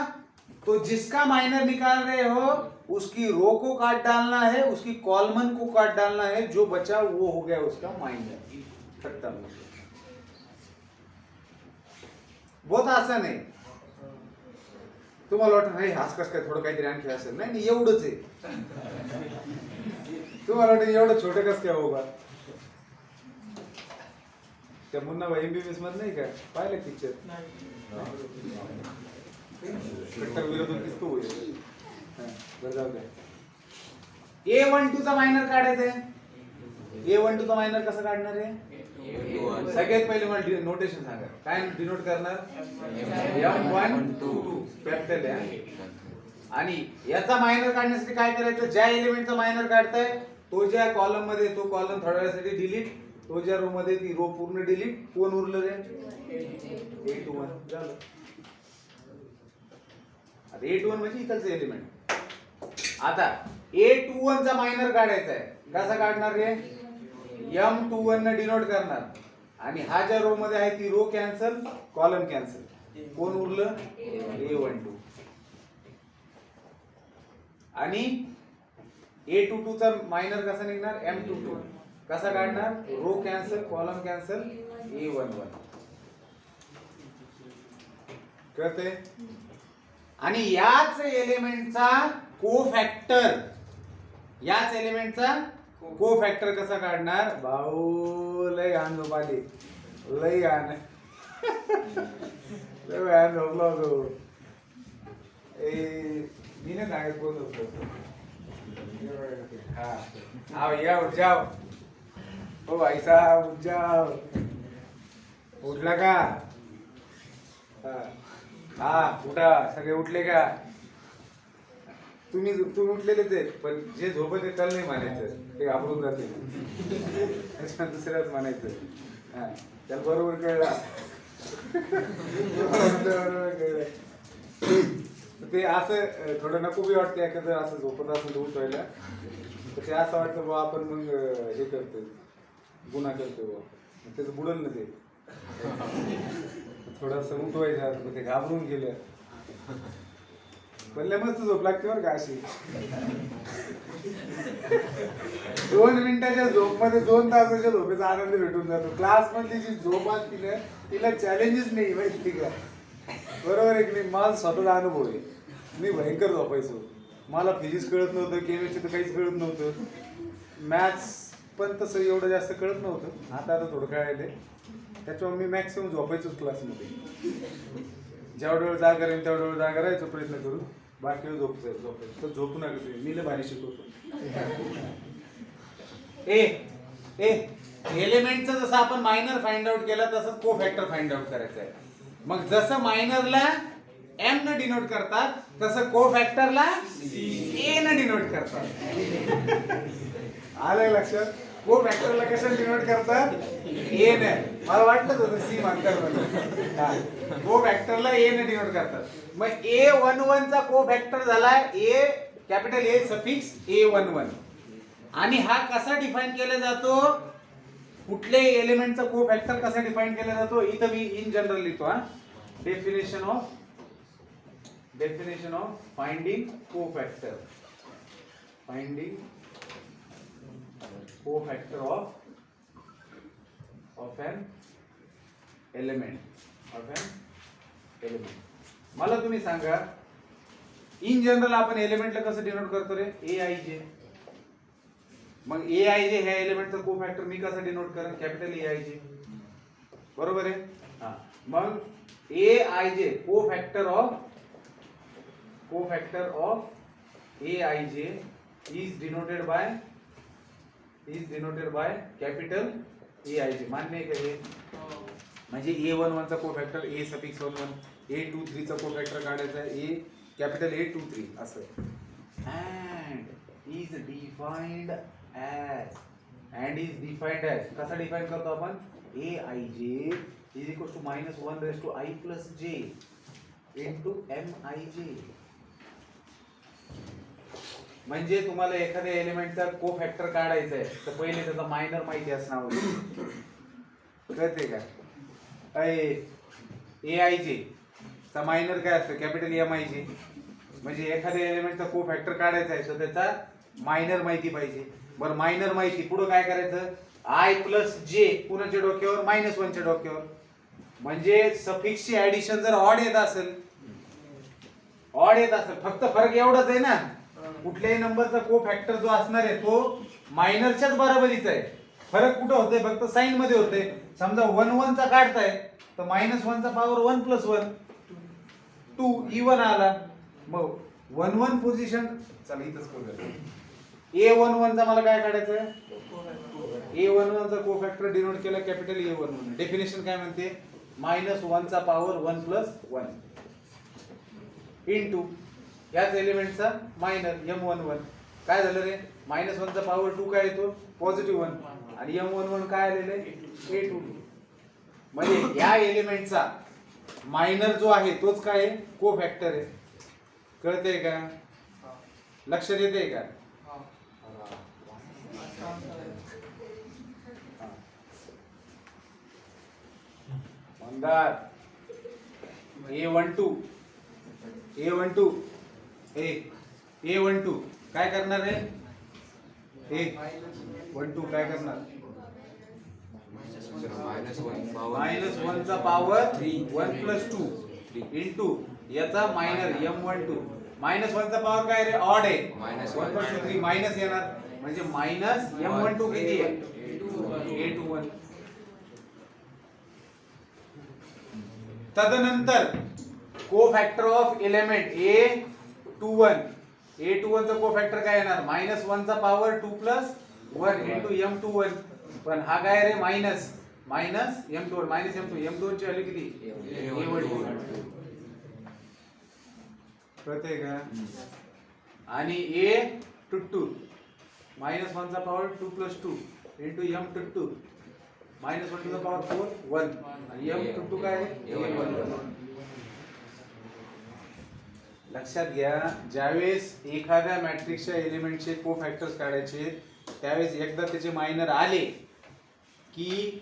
तो जिसका माइनर निकाल रहे हो उसकी रो को काट डालना है, उसकी कॉलमन को काट डालना है, जो बचा वो हो गया उसका माइनर। खत्म। बहुत आसान आहे. तुम्हाला वाटतं नाही हाच कसं काय थोडं काहीतरी आणखी असेल. नाही नाही एवढंच आहे. तुम्हाला वाटतं एवढं छोटं कसं काय होगा. त्या मुन्ना भाई एमबीबीएस मध्ये नाही का पाहिलं पिक्चर. कट्टर विरोध किसको हुए. बरं जाऊ दे. A12 चा मायनर काढायचा आहे. A12 चा मायनर कसं काढणार आहे. सगळ्यात पहिले मला नोटेशन सांगा. काय डिनोट करणार M12 कॅपिटल आहे. आणि याचा मायनर काढण्यासाठी काय करायचं, ज्या एलिमेंटचा मायनर काढताय तो ज्या कॉलम मध्ये तो कॉलम थोड्या वेळासाठी डिलीट, तो ज्या रो मध्ये ती रो पूर्ण डिलीट. कोण उरलं रे A21 झालं. आता A21 म्हणजे इथलचं एलिमेंट. आता A21 चा मायनर काढायचा आहे. कसा काढणार रे, M21 ने डिनोट करणार. आणि हा ज्या रो मध्ये आहे ती रो कॅन्सल, कॉलम कॅन्सल. कोण उरलं A12. आणि A22 चा मायनर कसा निघणार M22. कसा काढणार, रो कॅन्सल, कॉलम कॅन्सल, A11. कळते. आणि याच एलिमेंटचा कोफॅक्टर, याच एलिमेंटचा कोफॅक्टर कसा काढणार. भाऊ लय घाण झोपाली, लय घाण लय घाण झोपला होतो. मी नाही सांगत कोण झोपलो. हाँ या उठ जाओ. ओ भाई साहब उठ जाओ. उठला का. हा उठा. सगळे उठले का. तुम्ही उठलेलेच आहेत, पण जे झोपत आहे त्याला नाही म्हणायचं, ते घाबरून जाते. दुसऱ्याच म्हणायचं. हा त्याला बरोबर कळलं. बरोबर कळलं. ते असं थोडं नको बी वाटतं एखादं असं झोपत असेल उठवायला. तर ते असं वाटतं बा आपण मग हे करतोय, गुन्हा करतोय बा, त्याचं बुडल ना ते. थोडंसं उठवायचं पण ते घाबरून गेलं. पण लय मस्त झोप लागते बरं का अशी. 2 मिनिटाच्या झोपमध्ये 2 तासाच्या झोपेचा आनंद भेटून जातो. क्लास मधली जी झोप असती ना तिला चॅलेंजेस नाही माहिती का. बरोबर आहे की नाही. माझा स्वतःचा अनुभव आहे. मी भयंकर झोपायचो. मला फिजिक्स कळत नव्हतं, केमिस्ट्री तर काहीच कळत नव्हतं, मॅथ्स पण तसं एवढं जास्त कळत नव्हतं. आता थोडं कळायलंय. त्याच्यामुळे मी मॅक्सिमम झोपायचोच क्लासमध्ये. जेवढा वेळ जागा राहील तेवढा वेळ जागा राहायचो प्रयत्न करू. बाकी वेळ झोपायचो. तर झोपू नका तुम्ही. मी लय भारी शिकवतो. एलिमेंटचं जसं आपण मायनर फाइंड आउट केला तसंच को फॅक्टर फाइंड आउट करायचं आहे. मग जसं मायनरला एम न डिनोट करतात तसं को फॅक्टरला ए न डिनोट करतात. आलं लक्षात. को फॅक्टरला कशाने डिनोट करतात? ए ने. मला वाटलं होतं सी म्हणतात म्हणून. को फॅक्टरला ए ने डिनोट करतात. मग A11 चा को फॅक्टर झाला ए कॅपिटल ए सफिक्स A11. आणि हा कसा डिफाइन केला जातो? कुठल्याही एलिमेंटचा को फॅक्टर कसा डिफाइन केला जातो? इथं मी इन जनरल लिहितो हा. Definition of finding cofactor. Finding cofactor of an element. मला तुम्ही सांगा इन जनरल आपण एलिमेंटला कसं डिनोट करतो रे? ए I J. Mug A I जे ह्या एलिमेंटचा को-फॅक्टर मी कसं डिनोट करेन? Capital A I J. बरोबर आहे. हा. मग A I J cofactor of A I J is denoted by capital A I J. मान्य आहे का हे? म्हणजे A11 चा को-फॅक्टर ए सफिक्स 11, A23 चा को-फॅक्टर काढायचा ए कॅपिटल A23 असं. अँड इज डिफाइंड ॲज कसा डिफाइन करतो आपण? A I J is equal to -1/i+j into MIJ. म्हणजे तुम्हाला एखाद्या एलिमेंटचा को फॅक्टर काढायचा आहे तर पहिले त्याचा मायनर माहिती असणं आवश्यक. कळते का? AIJ चा मायनर काय असतं? Capital MIJ. म्हणजे एखाद्या एलिमेंटचा को फॅक्टर काढायचा आहे तर त्याचा मायनर माहिती पाहिजे. बरं मायनर माहिती पुढे काय करायचं? I+j कुणाच्या डोक्यावर? -1 च्या डोक्यावर. म्हणजे सफिक्सची ऍडिशन जर ऑड येत असेल फक्त फरक एवढाच आहे ना, कुठल्याही नंबरचा को फॅक्टर जो असणार आहे तो मायनरच्याच बरोबरीचा आहे. फरक कुठं होतोय? फक्त साइन मध्ये होतोय. समजा 1 चा काढताय तर -1 चा पॉवर 1 + 1 2 इवन आला. मग 1 पोझिशन चला इथंच करूया. A11 चा मला काय काढायचं? A11 चा को फॅक्टर डिनोट केला कॅपिटल A11. डेफिनेशन काय म्हणते? -1 चा पॉवर 1 + 1 इंटू याच एलिमेंटचा मायनर M11. काय झालं रे? -1 चा पॉवर 2 काय येतो? पॉझिटिव्ह 1. आणि M11 काय आलेलं आहे? A22. म्हणजे या एलिमेंटचा मायनर जो आहे तोच काय आहे? को फॅक्टर आहे. कळतंय का? लक्षात येते का? मंदार A12 काय करणार आहे? A12 काय करणार? -1 चा पॉवर 1 + 2 इंटू याचा मायनर M12. -1 चा पॉवर काय रे? ऑड आहे. 1 + 3 मायनस येणार म्हणजे -M12 किती आहे? A21. तदनंतर को फॅक्टर ऑफ एलिमेंट A21 चा को फॅक्टर काय येणार? -1 चा पॉवर 2 + 1 इंटू M21. पण हा काय रे? मायनस M21 M2 ची व्हॅल्यू किती? A12. कळतंय का? आणि A22 -1 चा power 2 + 2 into M22 -1 to the power 4 1 आणि M22 काय आहे? A11. लक्षात घ्या ज्यावेळेस एखाद्या मॅट्रिक्सच्या एलिमेंटचे को फॅक्टर्स काढायचे त्यावेळेस एकदा त्याचे मायनर आले की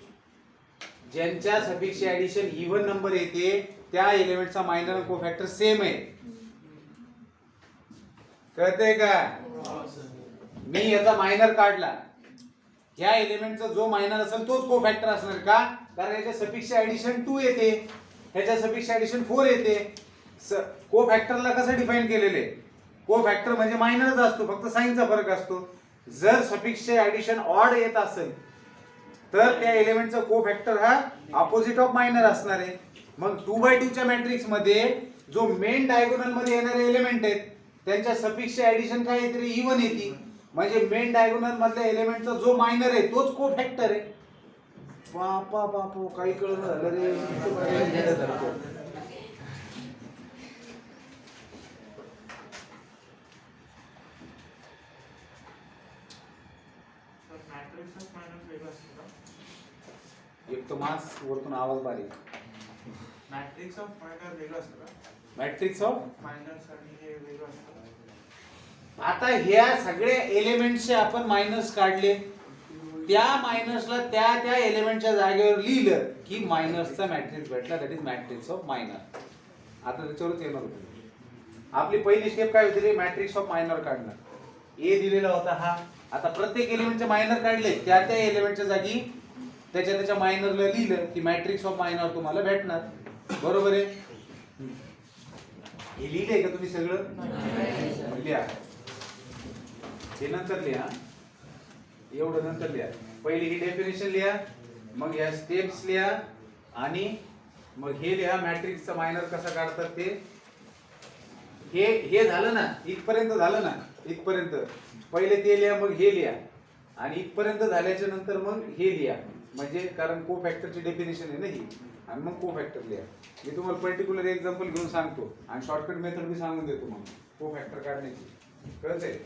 ज्यांच्या सफिक्सचे ऍडिशन इव्हन नंबर येते त्या एलिमेंटचा मायनर आणि कोफॅक्टर सेम आहे. कळतंय का? मी याचा मायनर काढला, या एलिमेंटचा जो मायनर असेल तोच कोफॅक्टर असणार. का? कारण याच्या सफिक्सचे ऍडिशन 2 येते, ह्याच्या सफिक्सचे ऍडिशन 4 येते. कोफॅक्टरला कसं डिफाइन केलेले? कोफॅक्टर म्हणजे मायनरच असतो, फक्त साइनचा फरक असतो. जर सफिक्सचे ऍडिशन ऑड येत असेल तर त्या एलिमेंटचा कोफॅक्टर हा ऑपोजिट ऑफ मायनर असणार आहे. मग 2x2 च्या मॅट्रिक्स मध्ये जो मेन डायगोनल मध्ये येणारे एलिमेंट आहेत त्यांच्या सफिक्सचे ऍडिशन काय येते? इव्हन येते. म्हणजे मेन डायगोनल मधल्या एलिमेंटचा जो मायनर आहे तोच कोफॅक्टर आहे. बापा बापू काही कळलं झालं रे. एक तो मास वरतून आवाज बारीक. मॅट्रिक्स ऑफ मायनर वेगळं असतं का? मॅट्रिक्स ऑफ मायनर्स आणि हे वेगळं असतं. आता ह्या सगळ्या एलिमेंट्सचे आपण मायनस काढले, त्या मायनसला त्या त्या एलिमेंटच्या जागेवर लिहिलं की मायनसचा मॅट्रिक्स भेटला. That is matrix of minor. आता त्याच्यावरच येणार होतं. आपली पहिली स्टेप काय होती रे? मॅट्रिक्स ऑफ मायनर काढणं. ए दिलेला होता हा. आता प्रत्येक एलिमेंटचे मायनर काढले, त्या त्या एलिमेंटच्या जागी त्याच्या मायनरला लिहिलं की मॅट्रिक्स ऑफ मायनर तुम्हाला भेटणार. बरोबर आहे? हे लिहिलंय का तुम्ही सगळं? लिहा. हे नंतर लिहा, एवढं नंतर लिहा. पहिली ही डेफिनेशन लिहा, मग या स्टेप्स लिहा आणि मग हे लिहा मॅट्रिक्सचा मायनर कसा काढतात ते. हे झालं ना, इथपर्यंत झालं ना. इथपर्यंत पहिले ते लिहा, मग हे लिहा आणि इथपर्यंत झाल्याच्या नंतर मग हे लिहा. म्हणजे कारण कोफॅक्टरची डेफिनेशन आहे ना ही, आणि मग कोफॅक्टर लिहा. मी तुम्हाला पर्टिक्युलर एक्झाम्पल घेऊन सांगतो आणि शॉर्टकट मेथड मी सांगून देतो मग कोफॅक्टर काढण्याची. कळतंय?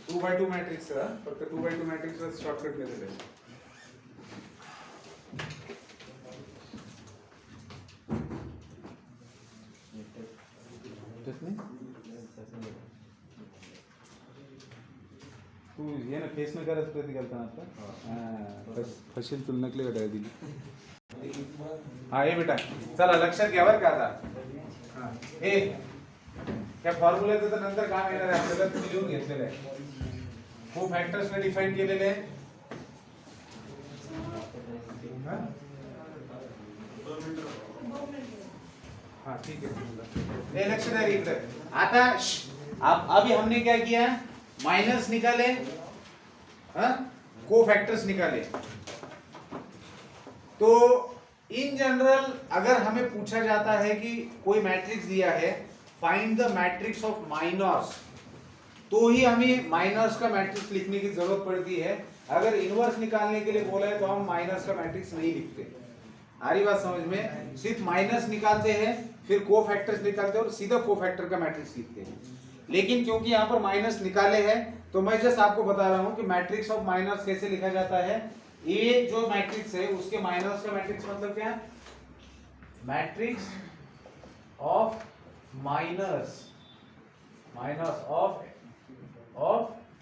2x2 मॅट्रिक्स फक्त 2x2 मॅट्रिक्स शॉर्टकट मेथड आहे. तू ये ना फेस न करत प्रति कल्पना आता फशील तुला नकली घड्याळ दिली. हा ये बेटा, चला लक्षात घ्या बरं का आता. हे त्या फॉर्म्युल्याचं तर नंतर काम येणार आहे आपल्याला. तुम्ही लिहून घेतलेलं आहे. कोफॅक्टर्सला डिफाइन केलेले आहे. हाँ ठीक है. लक्ष्य दे इधर. आता अभी हमने क्या किया? माइनस निकाले, कोफैक्टर्स निकाले. तो इन जनरल अगर हमें पूछा जाता है कि कोई मैट्रिक्स दिया है, find the matrix of minors, तो ही हमें माइनर्स का मैट्रिक्स लिखने की जरूरत पड़ती है. अगर इनवर्स निकालने के लिए बोला है तो हम माइनर्स का मैट्रिक्स नहीं लिखते. आ रही बात समझ में? सिर्फ माइनस निकालते हैं, फिर कोफैक्टर्स निकालते हैं और सीधा कोफैक्टर का मैट्रिक्स लिखते हैं. लेकिन क्योंकि यहाँ पर माइनस निकाले हैं तो मैं जस्ट आपको बता रहा हूँ कि मैट्रिक्स ऑफ माइनर्स कैसे लिखा जाता है. ये जो मैट्रिक्स है उसके माइनर्स का मैट्रिक्स मतलब क्या? Matrix of minors, minus of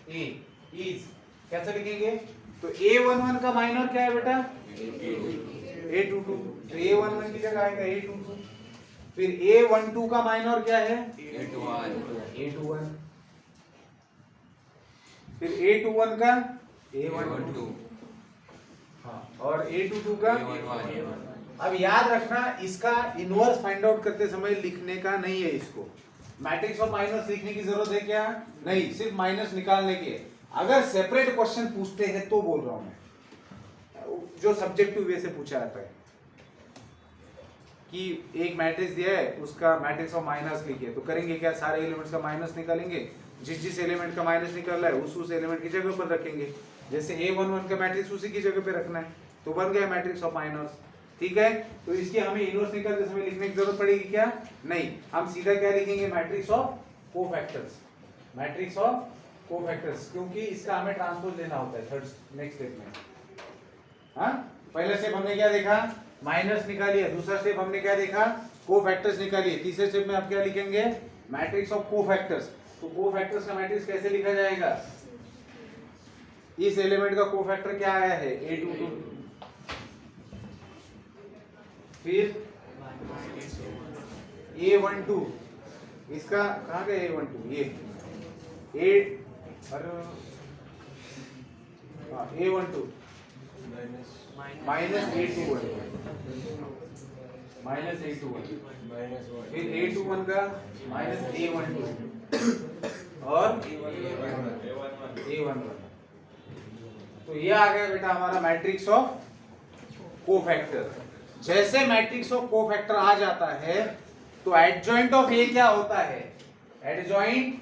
A is कैसे लिखेंगे? तो A11 का माइनर क्या है बेटा? A22. तो A11 की जगह आएगा A22. फिर A12 का माइनर क्या है? A21. फिर A21 का A12. हाँ, और A22 का A11. अब याद रखना, इसका इनवर्स फाइंड आउट करते समय लिखने का नहीं है. इसको मैट्रिक्स ऑफ माइनस लिखने की जरूरत है क्या? नहीं, सिर्फ माइनस निकालने के. अगर सेपरेट क्वेश्चन पूछते हैं तो बोल रहा हूं मैं, जो सब्जेक्टिव वे से पूछा जाता है कि एक मैट्रिक्स दिया है उसका मैट्रिक्स ऑफ माइनस लिखिए, तो करेंगे क्या? सारे एलिमेंट्स का माइनस निकालेंगे, जिस एलिमेंट का माइनस निकल रहा है उस एलिमेंट की जगह पर रखेंगे. जैसे A11 का मैट्रिक्स उसी की जगह पे रखना है, तो बन गया मैट्रिक्स ऑफ माइनस. ठीक है, तो इसकी हमें इनवर्स निकालते समय लिखने की जरूरत पड़ेगी क्या? नहीं, हम सीधा क्या लिखेंगे? Matrix of cofactors. Matrix of cofactors, क्योंकि इसका हमें ट्रांसपोज लेना होता है थर्ड नेक्स्ट स्टेप में. हाँ, पहला स्टेप हमने क्या देखा? माइनस निकालिए. दूसरा स्टेप हमने क्या देखा? कोफैक्टर्स निकालिए. तीसरे स्टेप में आप क्या लिखेंगे? Matrix of cofactors. तो कोफैक्टर्स का मैट्रिक्स कैसे लिखा जाएगा? इस एलिमेंट का कोफैक्टर क्या आया है A22, फिर A12, इसका कहाँ गया A12, ये A12 माइनस A21 फिर A21 का माइनस A12 और A11। तो ये आ गया बेटा हमारा मैट्रिक्स ऑफ कोफैक्टर। जैसे मैट्रिक्स ऑफ कोफैक्टर आ जाता है तो एडजॉइंट ऑफ ए क्या होता है, एडजॉइंट,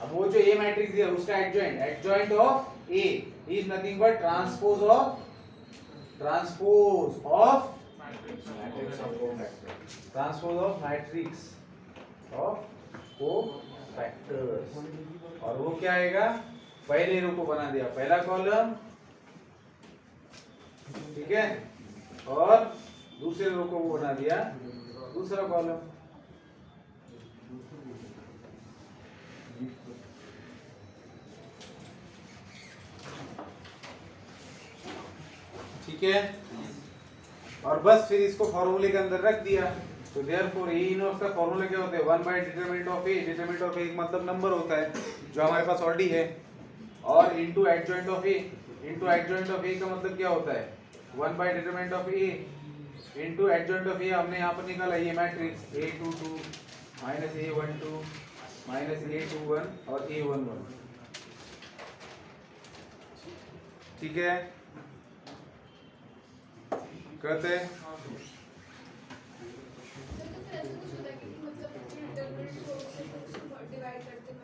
अब वो जो ए मैट्रिक्स दिया उसका adjoint of A is nothing but transpose of matrix of cofactor, transpose of matrix of cofactors. और वो क्या आएगा, पहले रो को बना दिया पहला कॉलम, ठीक है, और दूसरे रो को वो बना दिया दूसरा कॉलम। ठीक है, और बस फिर इसको फॉर्मूले के अंदर रख दिया। तो देयरफॉर ए इनवर्स का फॉर्मूला क्या होता है, 1 by determinant of A. Determinant of A मतलब नंबर होता है जो हमारे पास ऑलरेडी है, और into adjoint of A. Into adjoint of A का मतलब क्या होता है, 1 by determinant of A into adjoint of A. हमने यहाँ पर निकाला ये matrix A22 minus A12 minus A21 और A11। ठीक है, करते हैं।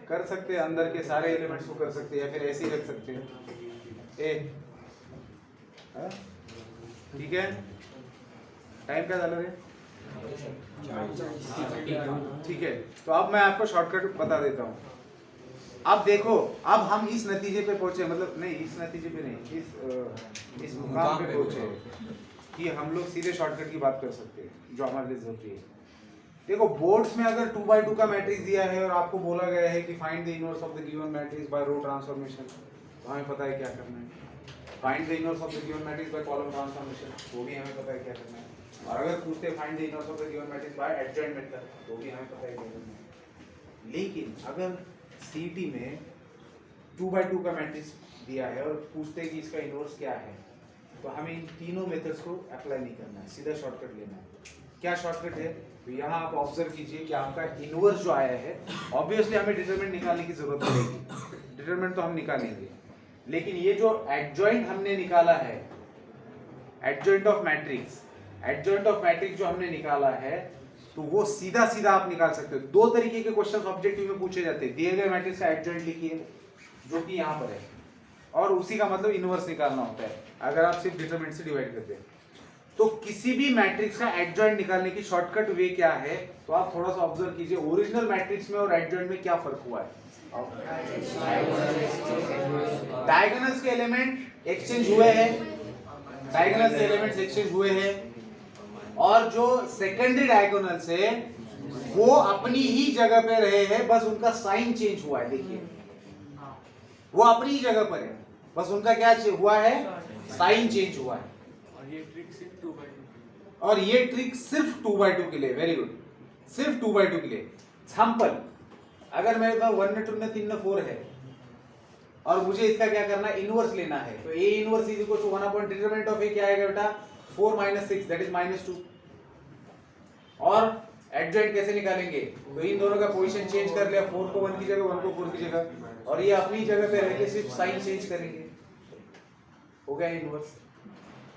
कर सकते हैं, अंदर के सारे एलिमेंट्स को कर सकते हैं, या फिर ऐसे ही रख सकते हैं ए। ठीक है, टाइम क्या चल रहा है, ठीक है। तो अब मैं आपको शॉर्टकट बता देता हूँ। अब देखो, अब हम इस नतीजे पे पहुंचे, मतलब नहीं इस नतीजे पे नहीं, इस मुकाम पे पहुंचे कि हम लोग सीधे शॉर्टकट की बात कर सकते हैं जो हमारे लिए जरूरी है। देखो, बोर्ड्स में अगर 2x2 का मैट्रिक्स दिया है और आपको बोला गया है कि find the inverse of the given matrix by row transformation, तो हमें पता है क्या करना है। Find the inverse of the given matrix by column transformation, वो भी हमें पता है क्या करना है। और अगर पूछते हैं find the inverse of the given matrix bye adjoint method, वो भी हमें पता है क्या करना है। लेकिन अगर सीटी में 2x2 का मैट्रिक्स दिया है और पूछते हैं कि इसका इनवर्स क्या है, तो हमें इन तीनों मेथड्स को अप्लाई नहीं करना है, सीधा शॉर्टकट लेना है। क्या शॉर्टकट है, तो यहाँ आप ऑब्जर्व कीजिए कि आपका इनवर्स जो आया है, ऑब्वियसली हमें डिटरमिनेंट निकालने की जरूरत पड़ेगी, डिटरमिनेंट तो हम निकालेंगे, लेकिन ये जो एडजॉइंट हमने निकाला है, adjoint of matrix, adjoint of matrix जो हमने निकाला है, तो वो सीधा सीधा आप निकाल सकते हो। दो तरीके के क्वेश्चंस ऑब्जेक्टिव में पूछे जाते हैं, दिए गए मैट्रिक्स का एडजॉइंट लिखिए जो कि यहाँ पर है, और उसी का मतलब इनवर्स निकालना होता है अगर आप सिर्फ डिटरमिनेंट से डिवाइड करते हैं। तो किसी भी मैट्रिक्स का एडजॉइंट निकालने की शॉर्टकट वे क्या है, तो आप थोड़ा सा ऑब्जर्व कीजिए ओरिजिनल मैट्रिक्स में और एडजॉइंट में क्या फर्क हुआ है। डायगोनल्स के एलिमेंट एक्सचेंज हुए हैं, डायगोनल्स के एलिमेंट्स एक्सचेंज हुए हैं, और जो सेकेंडरी डायगोनल्स है वो अपनी ही जगह पे रहे हैं, बस उनका साइन चेंज हुआ है। देखिए, वो अपनी ही जगह पर है, बस उनका क्या हुआ है, साइन चेंज हुआ है। और ये ट्रिक सिर्फ 2x2 के लिए, वेरी गुड, सिर्फ 2x2 के लिए। एग्जांपल, अगर मेरे पास 1 में 2 में 3 में 4 है और मुझे इसका क्या करना है, इनवर्स लेना है, तो a inverse is equal to 1 upon determinant of a क्या आएगा बेटा, 4 - 6 दैट इज -2। और एडजॉइंट कैसे निकालेंगे, तो इन दोनों का पोजीशन चेंज कर लिया, 4 को 1 की जगह 1 को 4 की जगह, और ये अपनी जगह पे रहकर सिर्फ साइन चेंज करेंगे, हो गया इनवर्स।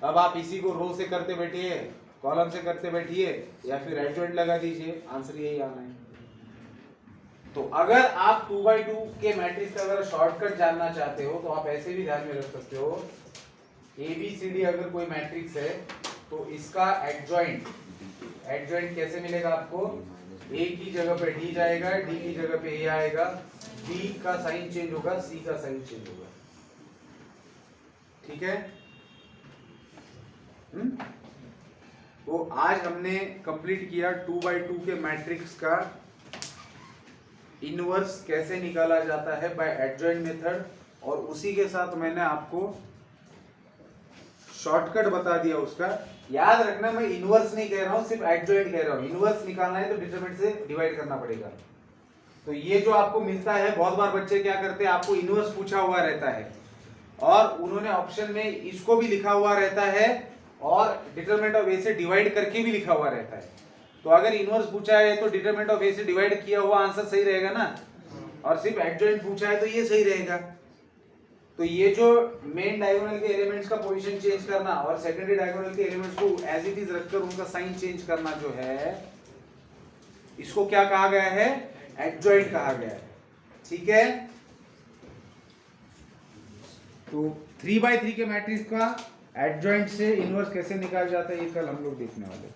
अब आप इसी को रो से करते बैठिए, कॉलम से करते बैठिए, या फिर एडजॉइंट लगा दीजिए, आंसर यही आना है। तो अगर आप 2x2 के मैट्रिक्स का अगर शॉर्टकट जानना चाहते हो तो आप ऐसे भी ध्यान में रख सकते हो, ABCD अगर कोई मैट्रिक्स है तो इसका एडजॉइंट कैसे मिलेगा आपको, A की जगह पे D जाएगा, D की जगह पे A आएगा, B का साइन चेंज होगा, C का साइन चेंज होगा। ठीक है, तो आज हमने कंप्लीट किया 2x2 के मैट्रिक्स का इनवर्स कैसे निकाला जाता है बाय एडजॉइंट मेथड, और उसी के साथ मैंने आपको शॉर्टकट बता दिया उसका। याद रखना मैं इनवर्स नहीं कह रहा हूँ, सिर्फ एडजॉइंट कह रहा हूँ। इनवर्स निकालना है तो डिटरमिनेंट से डिवाइड करना पड़ेगा। तो ये जो आपको मिलता है, बहुत बार बच्चे क्या करते हैं, आपको इनवर्स पूछा हुआ रहता है और उन्होंने ऑप्शन में इसको भी लिखा हुआ रहता है और डिटरमिनेंट ऑफ ए से डिवाइड करके भी लिखा हुआ रहता है। तो अगर इनवर्स पूछा है तो डिटरमिनेंट ऑफ ए से डिवाइड किया हुआ आंसर सही रहेगा ना, और सिर्फ एडजॉइंट पूछा है तो ये सही रहेगा। तो ये जो मेन डायगोनल के एलिमेंट्स का पोजीशन चेंज करना और सेकेंडरी डायगोनल के एलिमेंट्स को एज इट इज रखकर उनका साइन चेंज करना जो है, इसको क्या कहा गया है, एडजॉइंट कहा गया है। ठीक है, तो 3 by 3 के मैट्रिक्स का एडजॉइंट से इनवर्स कैसे निकाल जाता है ये कल हम लोग देखने वाले हैं।